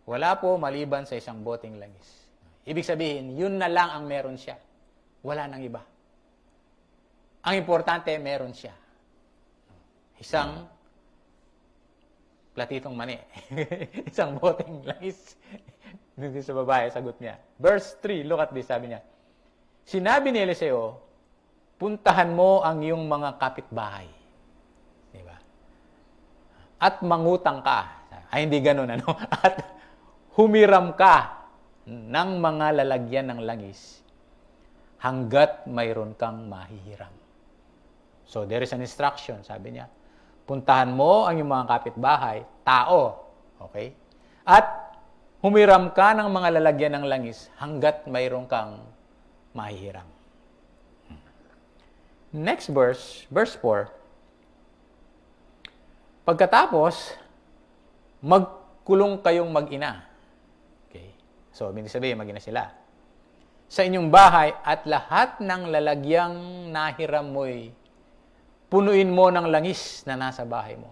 Speaker 3: Wala po maliban sa isang boteng langis. Ibig sabihin, yun na lang ang meron siya. Wala nang iba. Ang importante, meron siya. Isang platitong mani. Isang boteng langis. Dito sa babae, sagot niya. Verse 3, look at this, sabi niya. Sinabi ni Eliseo, puntahan mo ang iyong mga kapitbahay. Diba? At mangutang ka. Ay, hindi ganun, ano? At humiram ka ng mga lalagyan ng langis hanggat mayroon kang mahihiram. So, there is an instruction, sabi niya. Puntahan mo ang iyong mga kapitbahay, tao. Okay? At humiram ka ng mga lalagyan ng langis hanggat mayroon kang mahihiram. Next verse, verse 4. Pagkatapos, magkulong kayong mag-ina. Okay. So, ibig sabihin, mag-ina sila. Sa inyong bahay at lahat ng lalagyang nahiram mo'y punuin mo ng langis na nasa bahay mo.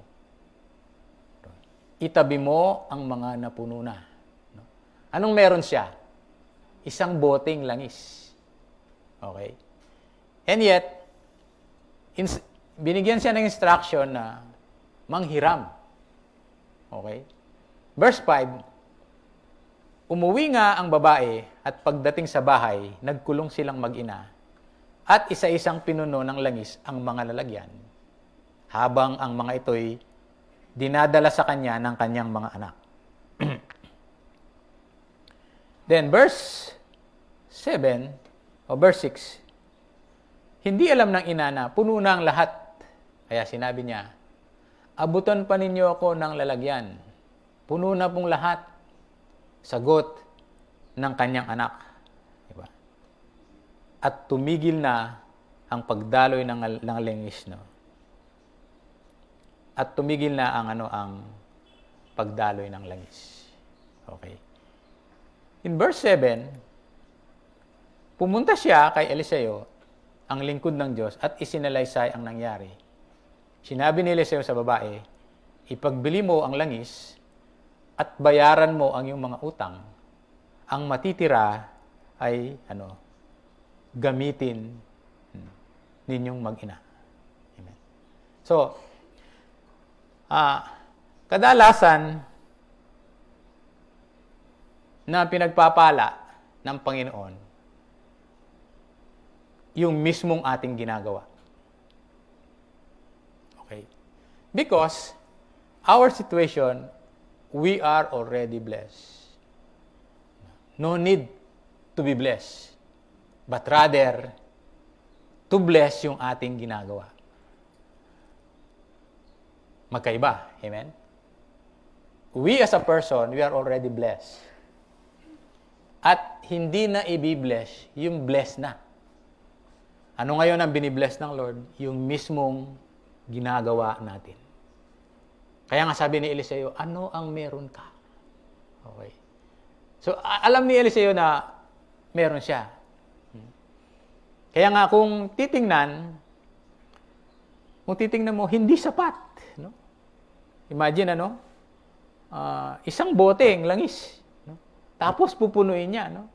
Speaker 3: Itabi mo ang mga napuno na. Anong meron siya? Isang boteng langis. Okay? And yet, binigyan siya ng instruction na manghiram. Okay? Verse 5, umuwi nga ang babae at pagdating sa bahay, nagkulong silang mag-ina at isa-isang pinuno ng langis ang mga lalagyan habang ang mga ito'y dinadala sa kanya ng kanyang mga anak. Then verse 7 o verse 6, hindi alam ng ina na puno na ang lahat. Kaya sinabi niya, abutan pa ninyo ako ng lalagyan. Puno na pong lahat. Sagot ng kanyang anak. Diba? At tumigil na ang pagdaloy ng langis, no? At tumigil na ang pagdaloy ng langis. Okay. In verse 7, pumunta siya kay Eliseo, ang lingkod ng Diyos, at isinalaysay ang nangyari. Sinabi ni Eliseo sa babae, ipagbili mo ang langis at bayaran mo ang iyong mga utang. Ang matitira ay gamitin ninyong mag-ina. Amen. So, kadalasan na pinagpapala ng Panginoon yung mismong ating ginagawa. Okay? Because our situation, we are already blessed. No need to be blessed. But rather, to bless yung ating ginagawa. Magkaiba. Amen? We as a person, we are already blessed. At hindi na i-bless yung bless na. Ano ngayon ang binibless ng Lord? Yung mismong ginagawa natin. Kaya nga sabi ni Eliseo, ano ang meron ka? Okay. So, alam ni Eliseo na meron siya. Kaya nga kung titingnan mo, hindi sapat. No? Imagine, isang boteng langis. No? Tapos pupunuin niya. No?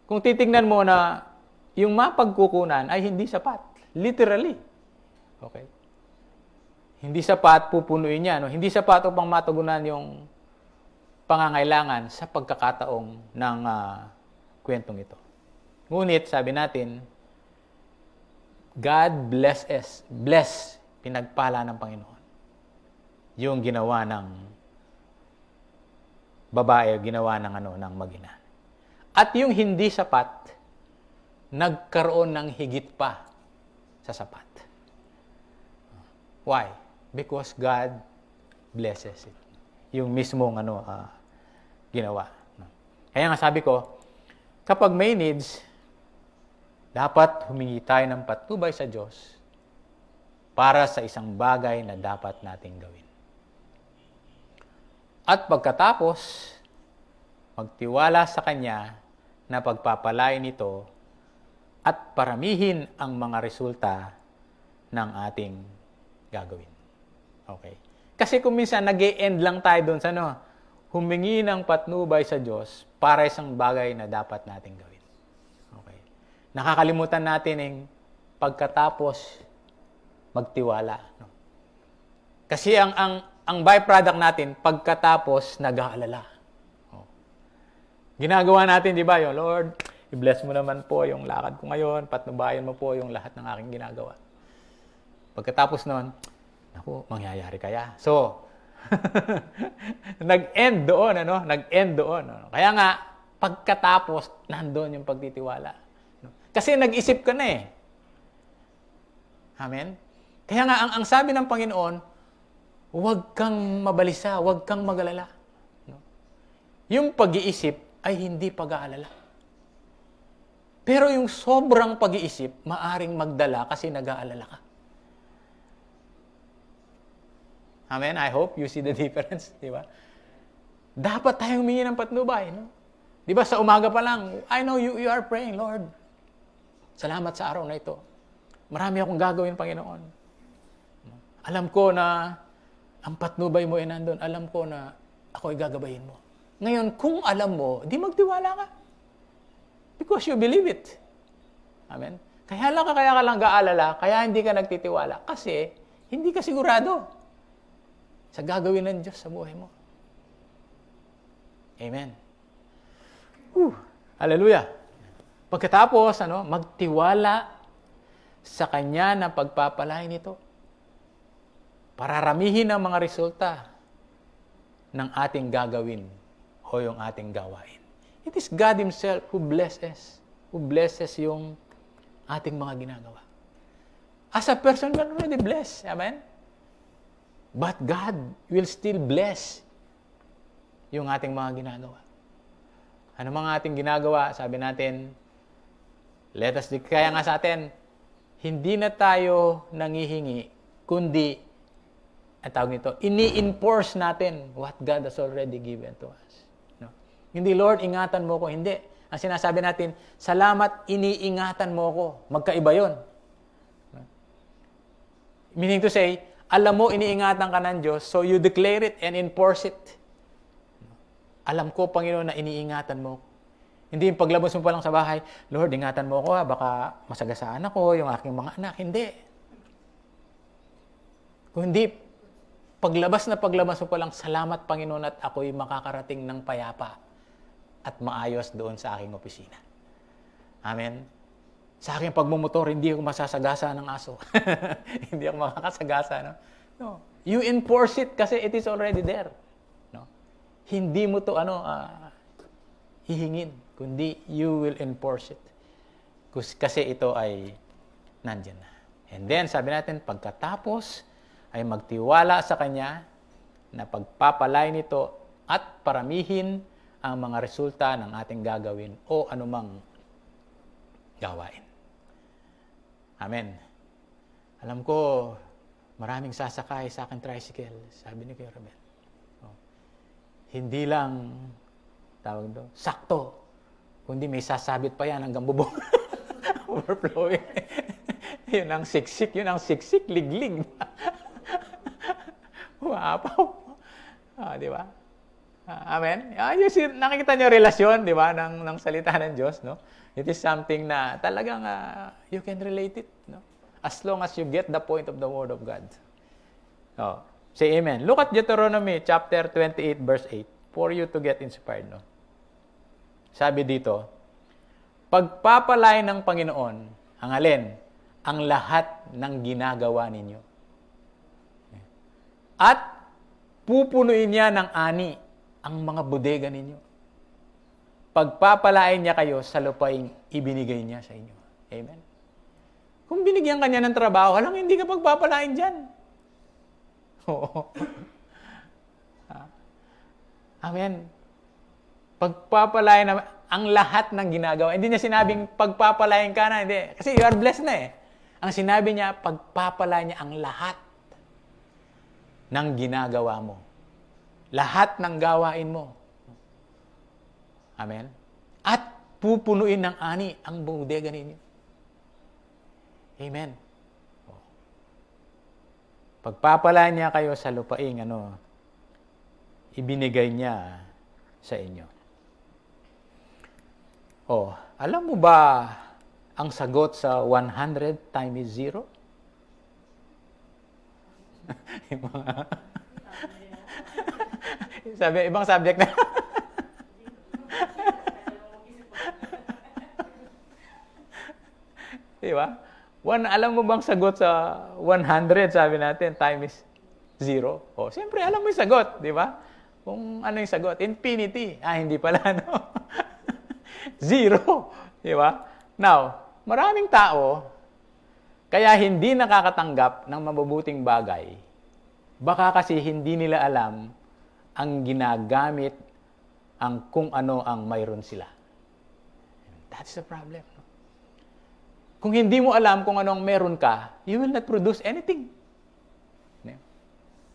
Speaker 3: Kung titingnan mo na yung mapagkukunan ay hindi sapat. Literally. Okay? Hindi sapat pupunuin niya. No? Hindi sapat upang matugunan yung pangangailangan sa pagkakataong ng kwentong ito. Ngunit, sabi natin, God bless, pinagpala ng Panginoon. Yung ginawa ng babae, ginawa ng mag-ina. At yung hindi sapat, nagkaroon ng higit pa sa sapat. Why? Because God blesses it. Yung mismong ginawa. Kaya nga sabi ko, kapag may needs, dapat humingi tayo ng patnubay sa Diyos para sa isang bagay na dapat nating gawin. At pagkatapos, magtiwala sa Kanya na pagpapalain ito at paramihin ang mga resulta ng ating gagawin. Okay? Kasi kung minsan nag-e-end lang tayo doon sa humingi ng patnubay sa Diyos para isang bagay na dapat nating gawin. Okay? Nakakalimutan natin yung pagkatapos magtiwala. No? Kasi ang byproduct natin, pagkatapos nag-aalala. Oh. Ginagawa natin, di ba, yung Lord, i-bless mo naman po yung lakad ko ngayon, patnubayan mo po yung lahat ng aking ginagawa. Pagkatapos nun, naku, mangyayari kaya. So, nag-end doon, Nag-end doon. Kaya nga, pagkatapos, nandoon yung pagtitiwala. Kasi nag-isip ka na eh. Amen? Kaya nga, ang sabi ng Panginoon, huwag kang mabalisa, huwag kang mag-alala. Yung pag-iisip ay hindi pag-aalala. Pero yung sobrang pag-iisip, maaring magdala kasi nag-aalala ka. Amen? I hope you see the difference, di ba? Dapat tayong humingi ng patnubay, Di ba, sa umaga pa lang, I know you are praying, Lord. Salamat sa araw na ito. Marami akong gagawin, Panginoon. Alam ko na ang patnubay mo ay nandun. Alam ko na ako ay gagabayin mo. Ngayon, kung alam mo, di magtiwala ka. Because you believe it. Amen? Kaya ka lang gaalala, kaya hindi ka nagtitiwala. Kasi, hindi ka sigurado sa gagawin ng Diyos sa buhay mo. Amen. Hallelujah. Pagkatapos, magtiwala sa Kanya na pagpapalain ito. Pararamihin ang mga resulta ng ating gagawin o yung ating gawain. It is God Himself who blesses yung ating mga ginagawa. As a person, we're already blessed. Amen? But God will still bless yung ating mga ginagawa. Ano mga ating ginagawa? Sabi natin, kaya nga sa atin, hindi na tayo nangihingi, kundi, ini-enforce natin what God has already given to us. No? Hindi, Lord, ingatan mo ko. Hindi. Ang sinasabi natin, salamat, iniingatan mo ko. Magkaiba yun. No? Meaning to say, alam mo, iniingatan ka ng Diyos, so you declare it and enforce it. Alam ko, Panginoon, na iniingatan mo. Hindi yung paglabas mo pa lang sa bahay, Lord, ingatan mo ko, baka masagasaan ako, yung aking mga anak. Hindi. Kundi, paglabas mo pa lang, salamat, Panginoon, at ako'y makakarating ng payapa at maayos doon sa aking opisina. Amen? Sa aking pagmumotor, hindi ako masasagasa ng aso. Hindi ako makakasagasa. No? You enforce it kasi it is already there. No? Hindi mo to hihingin, kundi you will enforce it. Kasi ito ay nandyan na. And then, sabi natin, pagkatapos ay magtiwala sa Kanya na pagpapalain ito at paramihin ang mga resulta ng ating gagawin o anumang gawain. Amen. Alam ko, maraming sasakay sa aking tricycle, sabi ni Kuya Romel. Hindi lang, sakto, kundi may sasabit pa yan hanggang bubong. Overflowing. Yun ang siksik, liglig. Umapaw. Di ba? Amen? Nakikita niyo relasyon, di ba, ng salita ng Diyos, no? It is something na talagang you can relate it, no? As long as you get the point of the Word of God. Say amen. Look at Deuteronomy chapter 28, verse 8, for you to get inspired, no? Sabi dito, pagpapalain ng Panginoon, ang alin? Ang lahat ng ginagawa ninyo. At pupunuin niya ng ani ang mga bodega ninyo. Pagpapalain niya kayo sa lupaing ibinigay niya sa inyo. Amen? Kung binigyan ka niya ng trabaho, hindi ka pagpapalain dyan. Oo. Amen. Pagpapalain na, ang lahat ng ginagawa. Hindi niya sinabing pagpapalain ka na. Hindi. Kasi you are blessed na eh. Ang sinabi niya, pagpapalain niya ang lahat ng ginagawa mo. Lahat ng gawain mo. Amen? At pupunuin ng ani ang bodega ninyo. Amen. Pagpapalain niya kayo sa lupaing ibinigay niya sa inyo. Alam mo ba ang sagot sa 100 times 0? Sabi, ibang subject na. Diba? Alam mo bang sagot sa 100, sabi natin, times 0? Siyempre, alam mo yung sagot, di ba? Kung ano yung sagot? Infinity. Hindi pala, no? 0. Di ba? Now, maraming tao, kaya hindi nakakatanggap ng mabubuting bagay, baka kasi hindi nila alam ang ginagamit ang kung ano ang mayroon sila. That's the problem. No? Kung hindi mo alam kung ano ang meron ka, you will not produce anything.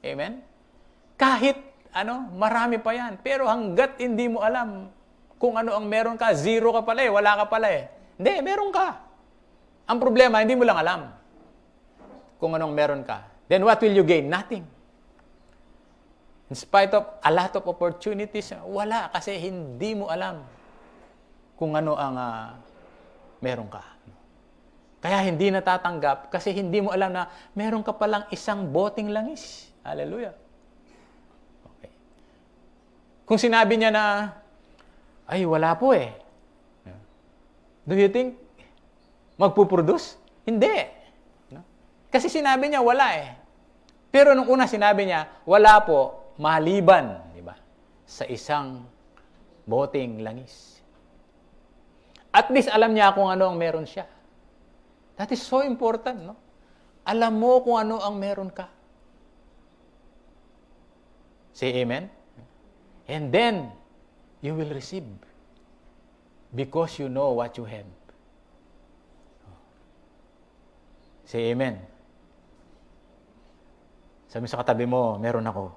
Speaker 3: Amen? Kahit marami pa yan. Pero hanggat hindi mo alam kung ano ang meron ka, 0 ka pala wala ka pala Hindi, meron ka. Ang problema, hindi mo lang alam kung anong meron ka. Then what will you gain? Nothing. In spite of a lot of opportunities, wala kasi hindi mo alam kung ano ang meron ka. Kaya hindi natatanggap kasi hindi mo alam na meron ka palang isang boteng langis. Hallelujah. Okay. Kung sinabi niya na, ay, wala po do you think magpuproduce? Hindi. No? Kasi sinabi niya, wala Pero nung una sinabi niya, wala po, maliban, di ba? Sa isang boteng langis. At least alam niya kung ano ang meron siya. That is so important, no? Alam mo kung ano ang meron ka. Say amen? And then, you will receive. Because you know what you have. Say amen. Sabi sa katabi mo, meron ako.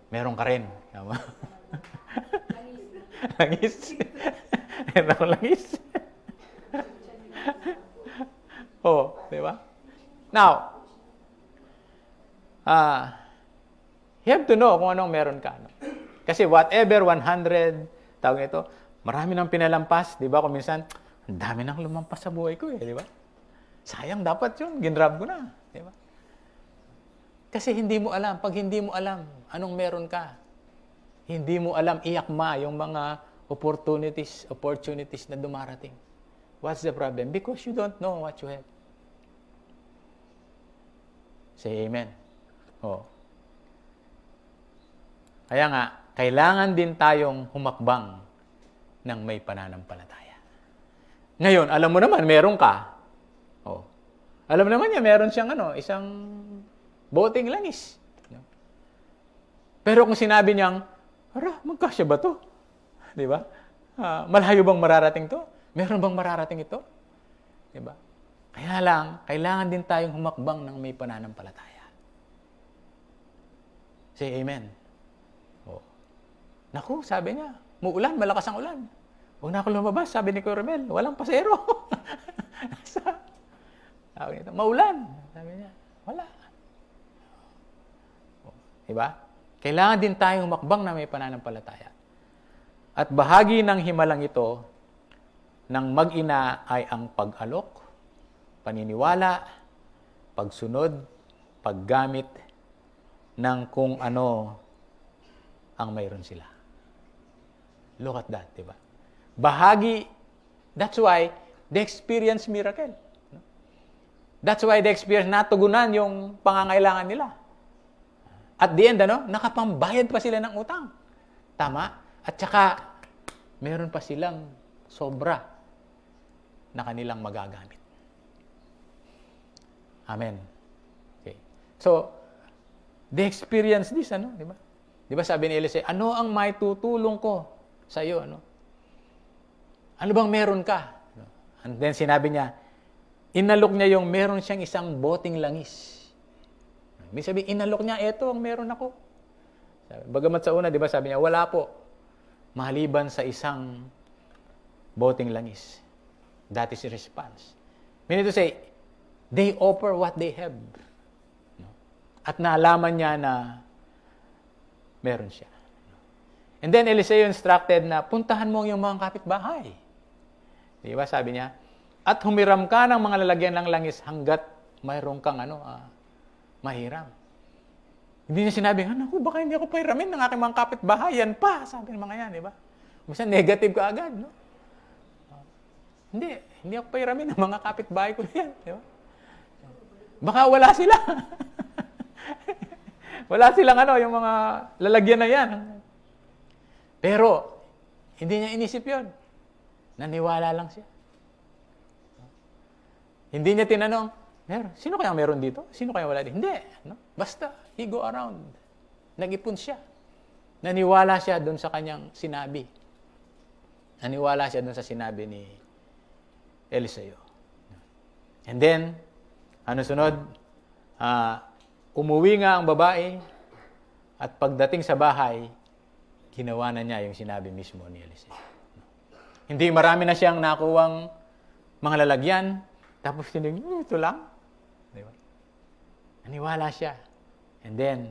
Speaker 3: Meron ka rin. Tama? Langis. Meron ako langis. Di ba? Now, you have to know kung anong meron ka. No? Kasi whatever 100, tawag ito, marami nang pinalampas, di ba? Kung minsan, ang dami nang lumampas sa buhay ko di ba? Sayang, dapat yun, ginrab ko na, di ba? Kasi hindi mo alam, pag hindi mo alam anong meron ka, hindi mo alam iakma yung mga opportunities na dumarating. What's the problem? Because you don't know what you have. Say amen. Kaya nga, kailangan din tayong humakbang ng may pananampalataya. Ngayon, alam mo naman, meron ka. Alam naman niya, meron siyang isang boteng langis. Pero kung sinabi niyang, magkasya ba to? Di ba? Malayo bang mararating to? Meron bang mararating ito? Di ba? Kaya lang, kailangan din tayong humakbang ng may pananampalataya. Say amen. Naku, sabi niya, muulan, malakas ang ulan. Huwag na ako lumabas, sabi ni Kuya Romel, walang pasero. Sabi niya, maulan. Sabi niya, wala. Diba? Kailangan din tayong humakbang na may pananampalataya. At bahagi ng himalang ito ng mag-ina ay ang pag-alok, paniniwala, pagsunod, paggamit ng kung ano ang mayroon sila. Look at that, diba? Bahagi, that's why they experience miracle. That's why they experience natugunan yung pangangailangan nila. At the end, nakapambayad pa sila ng utang. Tama? At saka, meron pa silang sobra na kanilang magagamit. Amen. Okay. So, they experience this, di ba? Di ba sabi ni Elise, ano ang may tutulong ko sa iyo, Ano bang meron ka? And then sinabi niya, inalok niya yung meron siyang isang boteng langis. May sabi, inalok niya, eto ang meron ako. Bagamat sa una, di ba, sabi niya, wala po. Maliban sa isang boteng langis. That is his response. Meaning to say, they offer what they have. At naalaman niya na meron siya. And then Eliseo instructed na puntahan mo yung mga kapitbahay. Di ba, sabi niya, at humiram ka ng mga lalagyan ng langis hanggat mayroon kang mahiram. Hindi niya sinabing, naku, baka hindi ako pahiramin ng aking mga kapitbahay. Yan pa, sabi ng mga yan, di ba? Minsan negative ka agad, no? Hindi ako pahiramin ng mga kapitbahay ko yan, di ba? Baka wala sila. Wala silang yung mga lalagyan na yan. Pero, hindi niya inisip yun. Naniwala lang siya. Hindi niya tinanong, sino kaya meron dito? Sino kaya wala dito? Hindi. No? Basta, he go around. Nag-ipon siya. Naniwala siya doon sa kanyang sinabi. Naniwala siya doon sa sinabi ni Eliseo. And then, ano sunod? Umuwi nga ang babae at pagdating sa bahay, ginawa na niya yung sinabi mismo ni Eliseo. Hindi marami na siyang nakuwang mga lalagyan, tapos tinignan, ito lang. Diba? Naniwala siya. And then,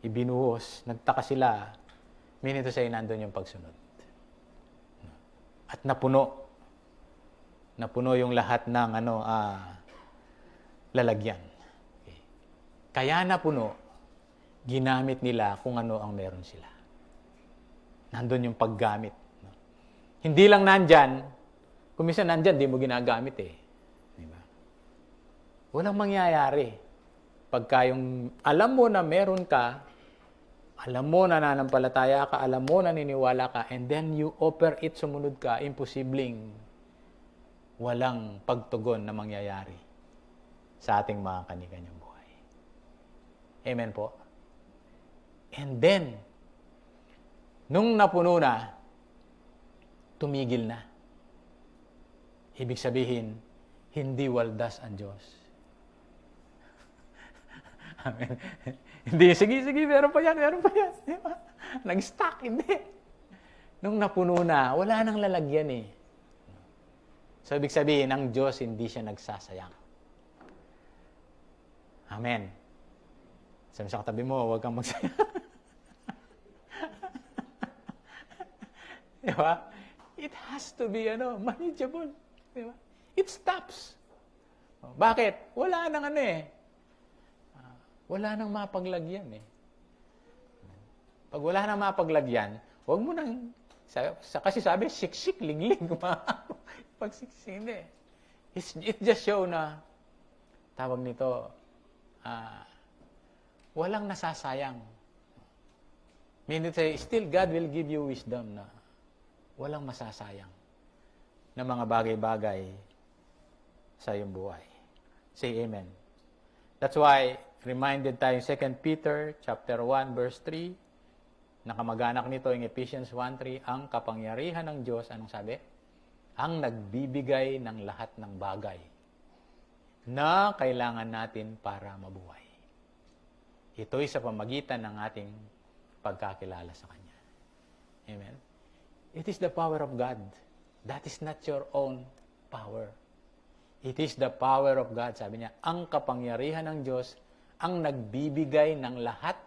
Speaker 3: ibinuhos, nagtaka sila, minito sa'yo nandun yung pagsunod. At napuno yung lahat ng lalagyan. Okay. Kaya napuno, ginamit nila kung ano ang meron sila. Nandun yung paggamit. No? Hindi lang nandyan, kung minsan nandyan, di mo ginagamit eh. Diba? Walang mangyayari. Pagka yung alam mo na meron ka, alam mo na nanampalataya ka, alam mo na niniwala ka, and then you offer it, sumunod ka, imposibleng walang pagtugon na mangyayari sa ating mga kani-kanyang buhay. Amen po. And then, nung napuno na, tumigil na. Ibig sabihin, hindi waldas ang Diyos. Amen. Hindi, sige, meron pa yan. Diba? Nag-stuck, hindi. Nung napuno na, wala nang lalagyan eh. So, ibig sabihin, ang Diyos hindi siya nagsasayang. Amen. Sabi sa katabi mo, huwag kang magsayang. Diba? It has to be, manageable. Diba? It stops. Bakit? Wala nang wala nang mapaglagyan eh. Pag wala nang mapaglagyan, huwag mo nang, kasi sabi, siksik, liglig. Pag siksik, hindi. It just show na, tawag nito, walang nasasayang. Meaning to say, still God will give you wisdom na walang masasayang na mga bagay-bagay sa iyong buhay. Say amen. That's why, reminded tayo 2 Peter chapter 1 verse 3, nakamag-anak nito yung Ephesians 1:3, ang kapangyarihan ng Diyos, anong sabi? Ang nagbibigay ng lahat ng bagay na kailangan natin para mabuhay. Ito'y sa pamagitan ng ating pagkakilala sa Kanya. Amen? It is the power of God. That is not your own power. It is the power of God. Sabi niya, ang kapangyarihan ng Diyos ang nagbibigay ng lahat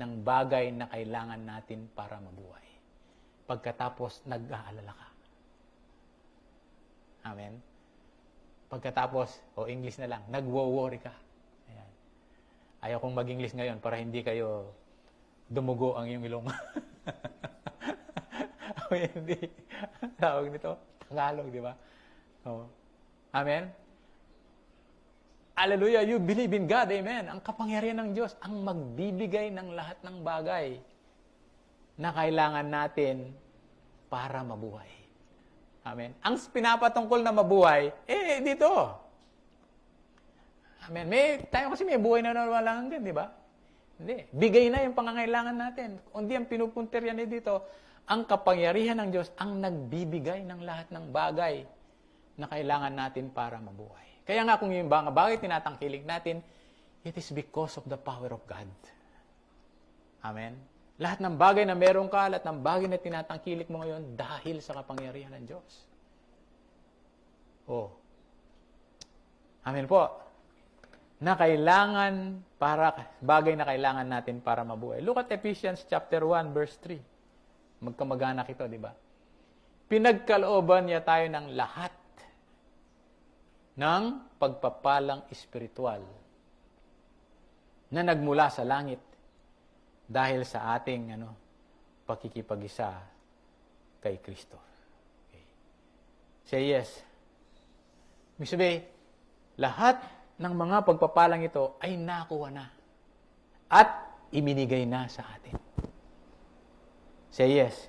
Speaker 3: ng bagay na kailangan natin para mabuhay. Pagkatapos, nag-aalala ka. Amen? Pagkatapos, English na lang, nagwo-worry ka. Ayan. Ayaw kong mag-English ngayon para hindi kayo dumugo ang iyong ilong. Hindi. Tawag nito, Tagalog, di ba? Amen? Hallelujah, you believe in God, amen. Ang kapangyarihan ng Diyos, ang magbibigay ng lahat ng bagay na kailangan natin para mabuhay. Amen. Ang pinapatungkol na mabuhay, dito. Amen. Tayo kasi may buhay na nawalangan din, di ba? Hindi. Bigay na yung pangangailangan natin. Kundi ang pinupunteryan dito, Ang kapangyarihan ng Diyos ang nagbibigay ng lahat ng bagay na kailangan natin para mabuhay. Kaya nga kung yung mga bagay tinatangkilik natin, it is because of the power of God. Amen? Lahat ng bagay na meron ka, lahat ng bagay na tinatangkilik mo ngayon dahil sa kapangyarihan ng Diyos. Oh. Amen po. Na kailangan bagay na kailangan natin para mabuhay. Look at Ephesians chapter 1 verse 3. Magkamag-anak ito, di ba? Pinagkalooban niya tayo ng lahat ng pagpapalang espiritual na nagmula sa langit dahil sa ating pakikipag-isa kay Kristo. Okay. Say yes. Ibig sabihin, lahat ng mga pagpapalang ito ay nakuha na at ibinigay na sa atin. Say yes.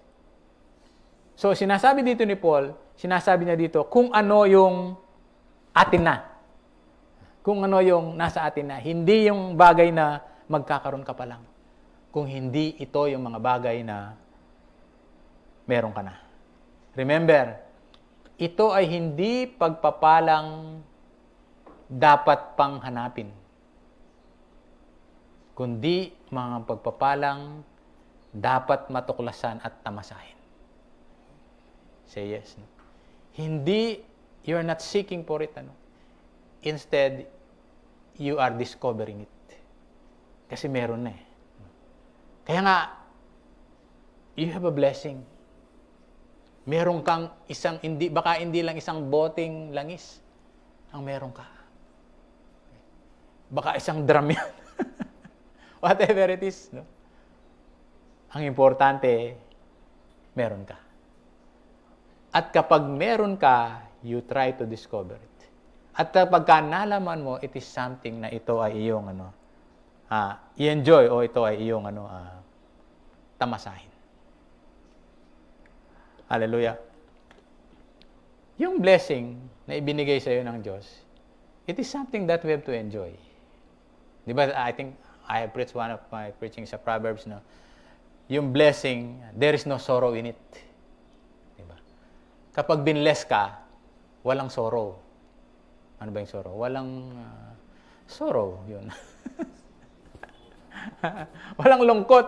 Speaker 3: So, sinasabi dito ni Paul, sinasabi niya dito kung ano yung atin na. Kung ano yung nasa atin na. Hindi yung bagay na magkakaroon ka pa lang. Kung hindi ito yung mga bagay na meron ka na. Remember, ito ay hindi pagpapalang dapat pang hanapin. Kundi mga pagpapalang dapat matuklasan at tamasahin. Say yes. No? Hindi, you're not seeking for it. Instead, you are discovering it. Kasi meron na eh. Kaya nga, you have a blessing. Meron kang baka hindi lang isang boteng langis ang meron ka. Baka isang drum yan. Whatever it is. No? Ang importante, meron ka. At kapag meron ka, you try to discover it. At kapag nalaman mo, it is something na ito ay iyong i-enjoy o ito ay iyong tamasahin. Hallelujah. Yung blessing na ibinigay sa iyo ng Diyos, it is something that we have to enjoy. Di ba? I think I have preached one of my preachings sa Proverbs na yung blessing, there is no sorrow in it. Diba? Kapag binless ka, walang sorrow. Ano ba yung sorrow? Walang sorrow, yun. Walang lungkot.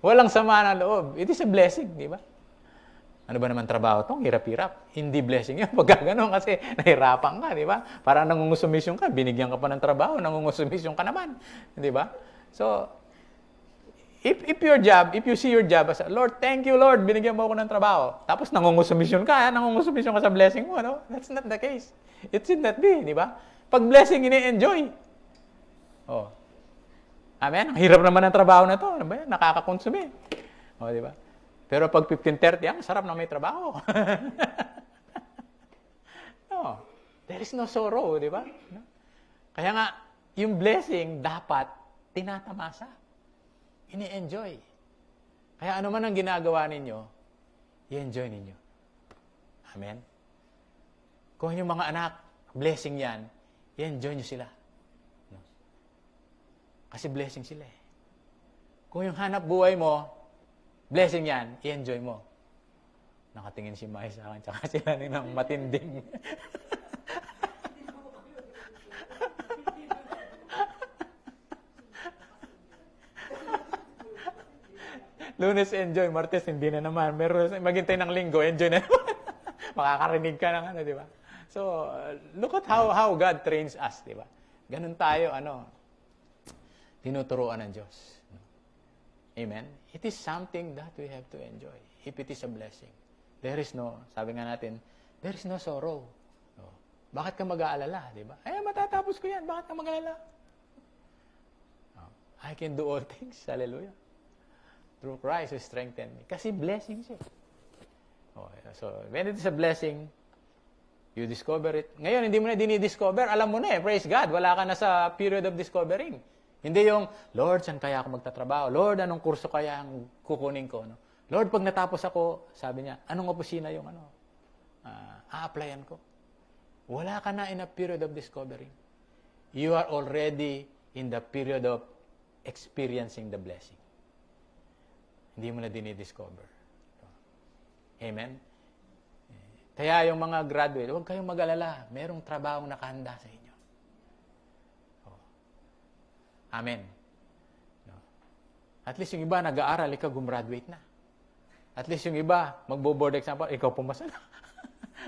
Speaker 3: Walang sama ng loob. It is a blessing, di ba? Ano ba naman trabaho to? Hirap-hirap. Hindi blessing yun. Pag gano'n kasi nahirapan ka, di ba? Parang nangungusumisyon ka, binigyan ka pa ng trabaho, nangungusumisyon ka naman. Di ba? So, if you see your job as, Lord, thank you, Lord, binigyan mo ako ng trabaho. Tapos nangungusumisyon ka sa blessing mo, no? That's not the case. It should not be, di ba? Pag blessing, ini-enjoy. Oh. Amen? Ang hirap naman ng trabaho na to. Ano ba yan? Nakakakonsumi. Oh, di ba? Pero pag 15:30, ang sarap na may trabaho. No. There is no sorrow, di ba? No? Kaya nga, yung blessing dapat tinatamasa. Ini-enjoy. Kaya ano man ang ginagawa ninyo, i-enjoy ninyo. Amen? Kung yung mga anak, blessing yan, i-enjoy nyo sila. No? Kasi blessing sila eh. Kung yung hanap buhay mo, blessing yan, i-enjoy mo. Nakatingin si Mai sa akin, tsaka sila ng matinding. Lunes, enjoy. Martes, hindi na naman. Maghintay ng linggo, enjoy na naman. Makakarinig ka ng di ba? So, look at how God trains us, di ba? Ganun tayo, tinuturuan ng Diyos. Amen? It is something that we have to enjoy. If it is a blessing. There is no, sabi nga natin, there is no sorrow. No. Bakit ka mag-aalala, di ba? Matatapos ko yan. Bakit ka mag-aalala? I can do all things. Hallelujah. Through Christ who strengthened me. Kasi blessing siya. So, when it is a blessing, you discover it. Ngayon, hindi mo na dinidiscover. Alam mo na praise God. Wala ka na sa period of discovering. Hindi yung, Lord, saan kaya ako magtatrabaho? Lord, anong kurso kaya ang kukunin ko? No? Lord, pag natapos ako, sabi niya, anong opisina yung a-applyan ko? Wala ka na in a period of discovering. You are already in the period of experiencing the blessing. Hindi mo na dinidiscover. Amen? Kaya yung mga graduate, huwag kayong mag-alala. Merong trabahong nakahanda sa inyo. Oh. Amen. No. At least yung iba nag-aaral, ikaw gumraduate na. At least yung iba, magbo-board exam pa, ikaw pumasa na.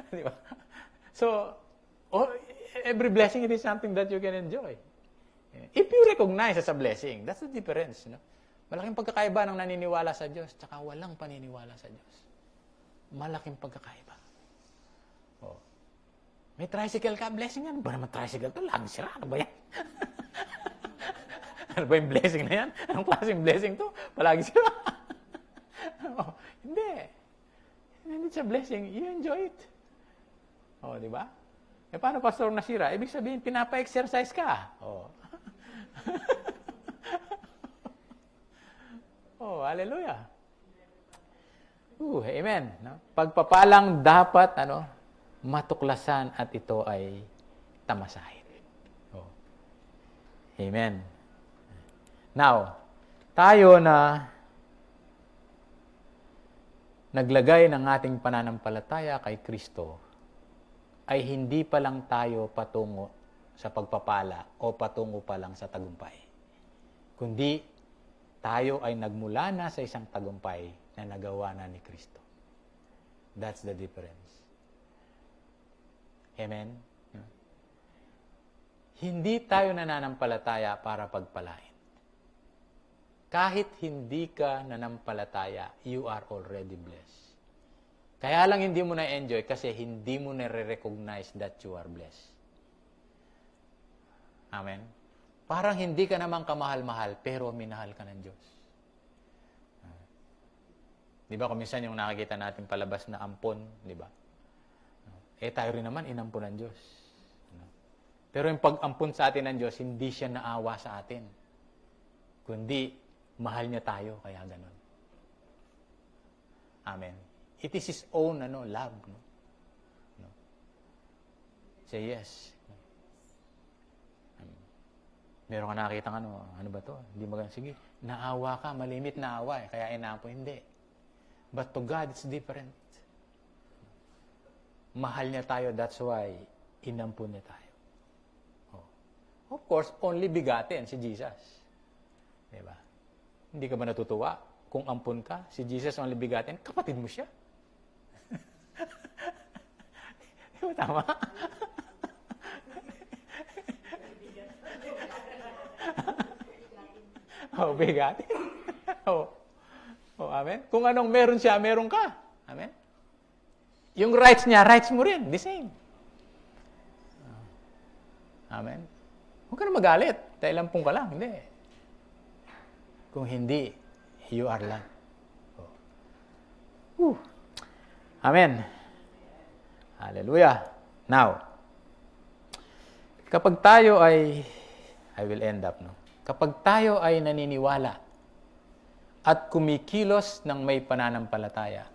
Speaker 3: Di ba? So, every blessing, it is something that you can enjoy. If you recognize as a blessing, that's the difference. No? Malaking pagkakaiba ng naniniwala sa Diyos tsaka walang paniniwala sa Diyos. Malaking pagkakaiba. Oh. May tricycle ka, blessing yan. Ba naman tricycle to? Lagi sira. Ano ba yan? Ano ba yung blessing na yan? Anong klaseng blessing to? Palagi sira. Oh, hindi. Hindi siya blessing. You enjoy it. Oh, di ba? Eh, paano pastor nasira? Ibig sabihin, pinapa-exercise ka. Oh. Oh, hallelujah. Amen. No? Pagpapalang dapat matuklasan at ito ay tamasahin. Oh. Amen. Now, tayo na naglagay ng ating pananampalataya kay Kristo, ay hindi pa lang tayo patungo sa pagpapala o patungo pa lang sa tagumpay. Kundi, tayo ay nagmula na sa isang tagumpay na nagawa na ni Kristo. That's the difference. Amen? Hindi tayo nananampalataya para pagpalain. Kahit hindi ka nanampalataya, you are already blessed. Kaya lang hindi mo na-enjoy kasi hindi mo na-recognize that you are blessed. Amen? Parang hindi ka naman kamahal-mahal, pero minahal ka ng Diyos. Di ba, kung minsan yung nakikita natin palabas na ampon, di ba? Tayo rin naman, inampon ng Diyos. Pero yung pag-ampon sa atin ng Diyos, hindi siya naawa sa atin. Kundi, mahal niya tayo, kaya ganun. Amen. It is His own love. No? Say yes. Meron ka nakakita ano ba to? Hindi maganda. Sige, naawa ka, malimit na awa kaya inampon. Hindi. But to God, it's different. Mahal niya tayo, that's why inampun niya tayo. Oh. Of course, only begotten si Jesus. Diba? Hindi ka ba natutuwa? Kung ampun ka, si Jesus only begotten, kapatid mo siya. Di ba tama? Oh, begotten. Oh, amen? Kung anong meron siya, meron ka. Amen? Yung rights niya, rights mo rin. The same. Amen? Huwag ka na magalit. Dahil lampong ka lang. Hindi. Kung hindi, you are loved. Oh. Amen. Hallelujah. Now, kapag tayo ay, I will end up, no? Kapag tayo ay naniniwala at kumikilos ng may pananampalataya,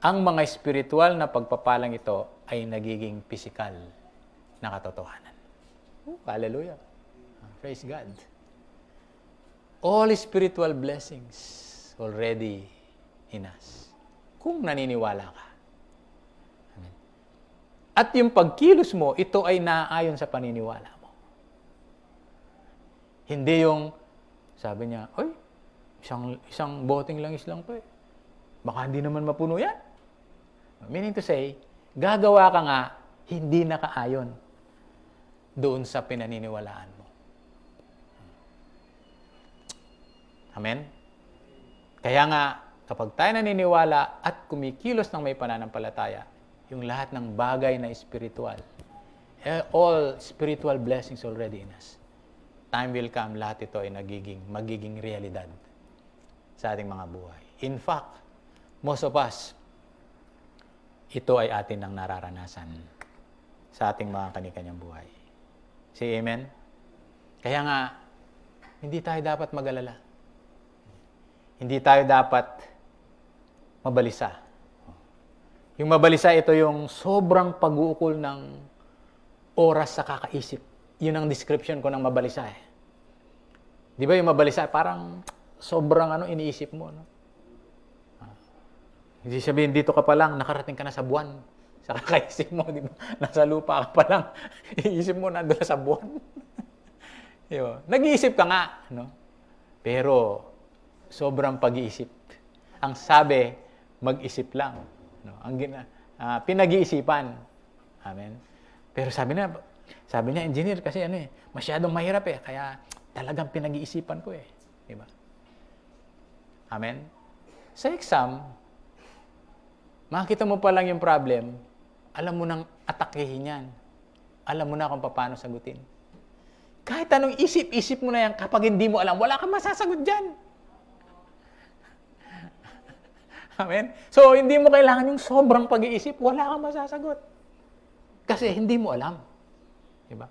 Speaker 3: ang mga spiritual na pagpapalang ito ay nagiging physical na katotohanan. Hallelujah. Praise God. All spiritual blessings already in us. Kung naniniwala ka. Amen. At yung pagkilos mo, ito ay naaayon sa paniniwala mo. Hindi yung, sabi niya, oy, isang boting langis lang to eh. Baka hindi naman mapuno yan. Meaning to say, gagawa ka nga, hindi nakaayon doon sa pinaniniwalaan mo. Amen? Kaya nga, kapag tayo naniniwala at kumikilos ng may pananampalataya, yung lahat ng bagay na spiritual, all spiritual blessings already in us, time will come, lahat ito ay magiging realidad sa ating mga buhay. In fact, most of us, ito ay atin nang nararanasan sa ating mga kani-kanyang buhay. Say amen? Kaya nga, hindi tayo dapat mag-alala. Hindi tayo dapat mabalisa. Yung mabalisa, ito yung sobrang pag-uukol ng oras sa kakaisip. Yun ang description ko ng mabalisa eh. Di ba yung mabalisa, parang sobrang iniisip mo. No? Hindi sabihin, dito ka pa lang, nakarating ka na sa buwan. Sa kakaisip mo, di ba? Nasa lupa ka pa lang. Iisip mo, nandun na sa buwan. Diba? Nag-iisip ka nga, no? Pero, sobrang pag-iisip. Ang sabi, mag-isip lang. No? Pinag-iisipan. Amen? Pero sabi niya, engineer, kasi masyadong mahirap kaya talagang pinag-iisipan ko Diba? Amen? Sa exam, makita mo pa lang yung problem, alam mo nang atakehin yan. Alam mo na kung paano sagutin. Kahit anong isip-isip mo na yan, kapag hindi mo alam, wala kang masasagot dyan. Amen? So, hindi mo kailangan yung sobrang pag-iisip, wala kang masasagot. Kasi hindi mo alam. Diba?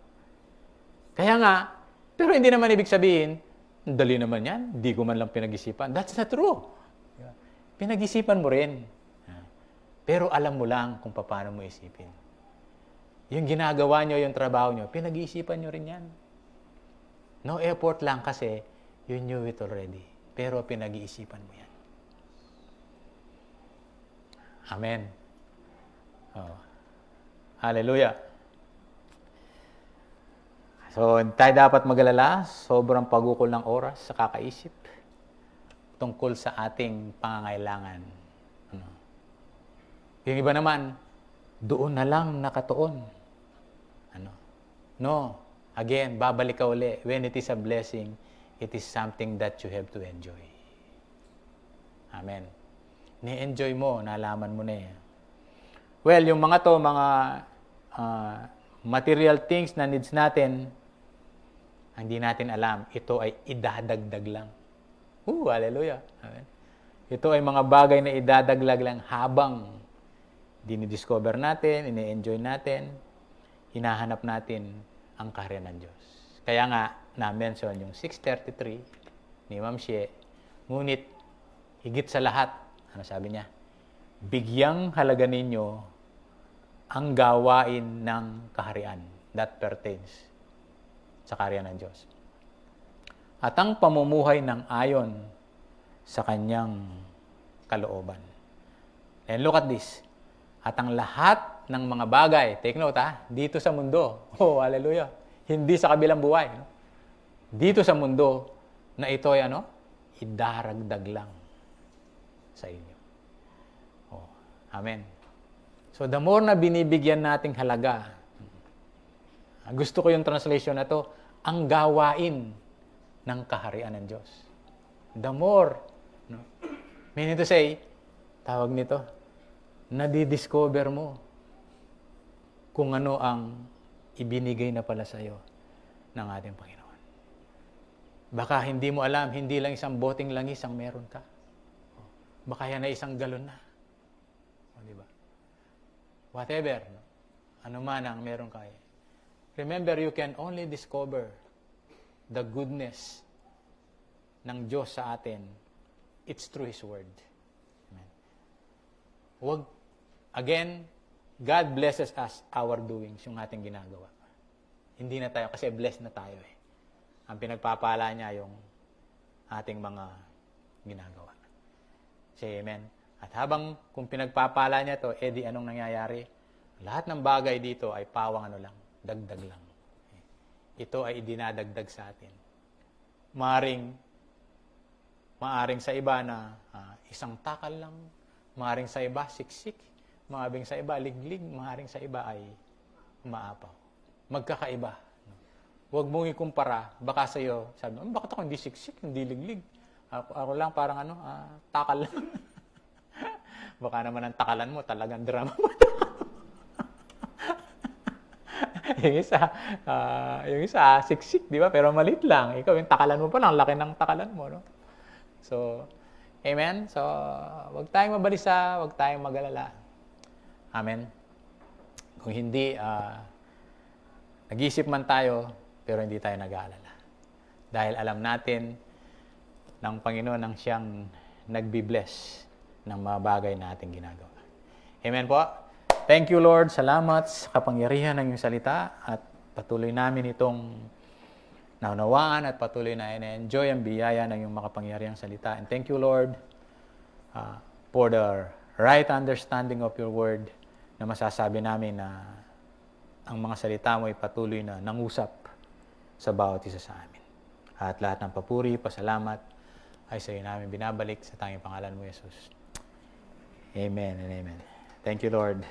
Speaker 3: Kaya nga, pero hindi naman ibig sabihin, dali naman yan, hindi ko man lang pinag-isipan. That's not true. Diba? Pinag-isipan mo rin. Pero alam mo lang kung paano mo isipin. Yung ginagawa nyo, yung trabaho nyo, pinag-iisipan nyo rin yan. No effort lang kasi you knew it already. Pero pinag-iisipan mo yan. Amen. Oh. Hallelujah. So, tayo dapat mag-alala, sobrang pagukol ng oras sa kakaisip tungkol sa ating pangangailangan. Yung iba naman, doon na lang nakatuon. No. Again, babalik ka uli. When it is a blessing, it is something that you have to enjoy. Amen. Ni-enjoy mo, nalaman mo na Well, yung mga material things na needs natin, hindi natin alam, ito ay idadagdag lang. Hallelujah. Amen. Ito ay mga bagay na idadaglag lang habang dinidiscover natin, ini-enjoy natin, hinahanap natin ang kaharian ng Diyos. Kaya nga, na-mention yung 6:33 ni Ma'am Shea, ngunit higit sa lahat, sabi niya? Bigyang halaga ninyo ang gawain ng kaharian that pertains sa kaharian ng Diyos. At ang pamumuhay ng ayon sa kanyang kalooban. And look at this. At ang lahat ng mga bagay, take note dito sa mundo. Hallelujah. Hindi sa kabilang buhay. Dito sa mundo na ito ay idaragdag lang sa inyo. Amen. So the more na binibigyan nating halaga, gusto ko yung translation na to, ang gawain ng kaharian ng Diyos. The more, meaning to say, tawag nito, nadidiscover mo kung ano ang ibinigay na pala sa iyo ng ating Panginoon. Baka hindi mo alam, hindi lang isang boteng langis ang meron ka. Baka yan ay isang galon na. Diba? Whatever, ano man ang meron ka. Remember, you can only discover the goodness ng Diyos sa atin. It's through His Word. Amen. Again, God blesses us our doings, yung ating ginagawa. Hindi na tayo, kasi blessed na tayo Ang pinagpapala niya yung ating mga ginagawa. Say amen. At habang kung pinagpapala niya to, edi anong nangyayari? Lahat ng bagay dito ay pawang lang, dagdag lang. Ito ay idinadagdag sa atin. Maaring sa iba na isang takal lang, maaring sa iba siksik, maaring sa iba liglig, maaring sa iba ay umaapaw. Magkakaiba. Huwag mong ikumpara, baka sa iyo, sabi mo, bakit ako hindi siksik, hindi liglig? Ako lang parang takal lang. Baka naman ang takalan mo, talagang drama mo. yung isa, siksik, di ba? Pero malit lang. Ikaw, yung takalan mo pa lang, laki ng takalan mo, no? So, amen? So, wag tayong mabalisa, wag tayong mag-alala. Amen? Kung hindi, nag-iisip man tayo, pero hindi tayo nag-aalala. Dahil alam natin ng Panginoon ang siyang nagbi-bless ng mga bagay na ating ginagawa. Amen po? Thank you, Lord. Salamat sa kapangyarihan ng iyong salita at patuloy namin itong naunawaan at patuloy na enjoy ang biyaya ng iyong makapangyarihang salita. And thank you, Lord, for the right understanding of your word na masasabi namin na ang mga salita mo ay patuloy na nangusap sa bawat isa sa amin. At lahat ng papuri, pasalamat ay sa iyo namin binabalik sa tanging pangalan mo, Jesus. Amen and amen. Thank you, Lord.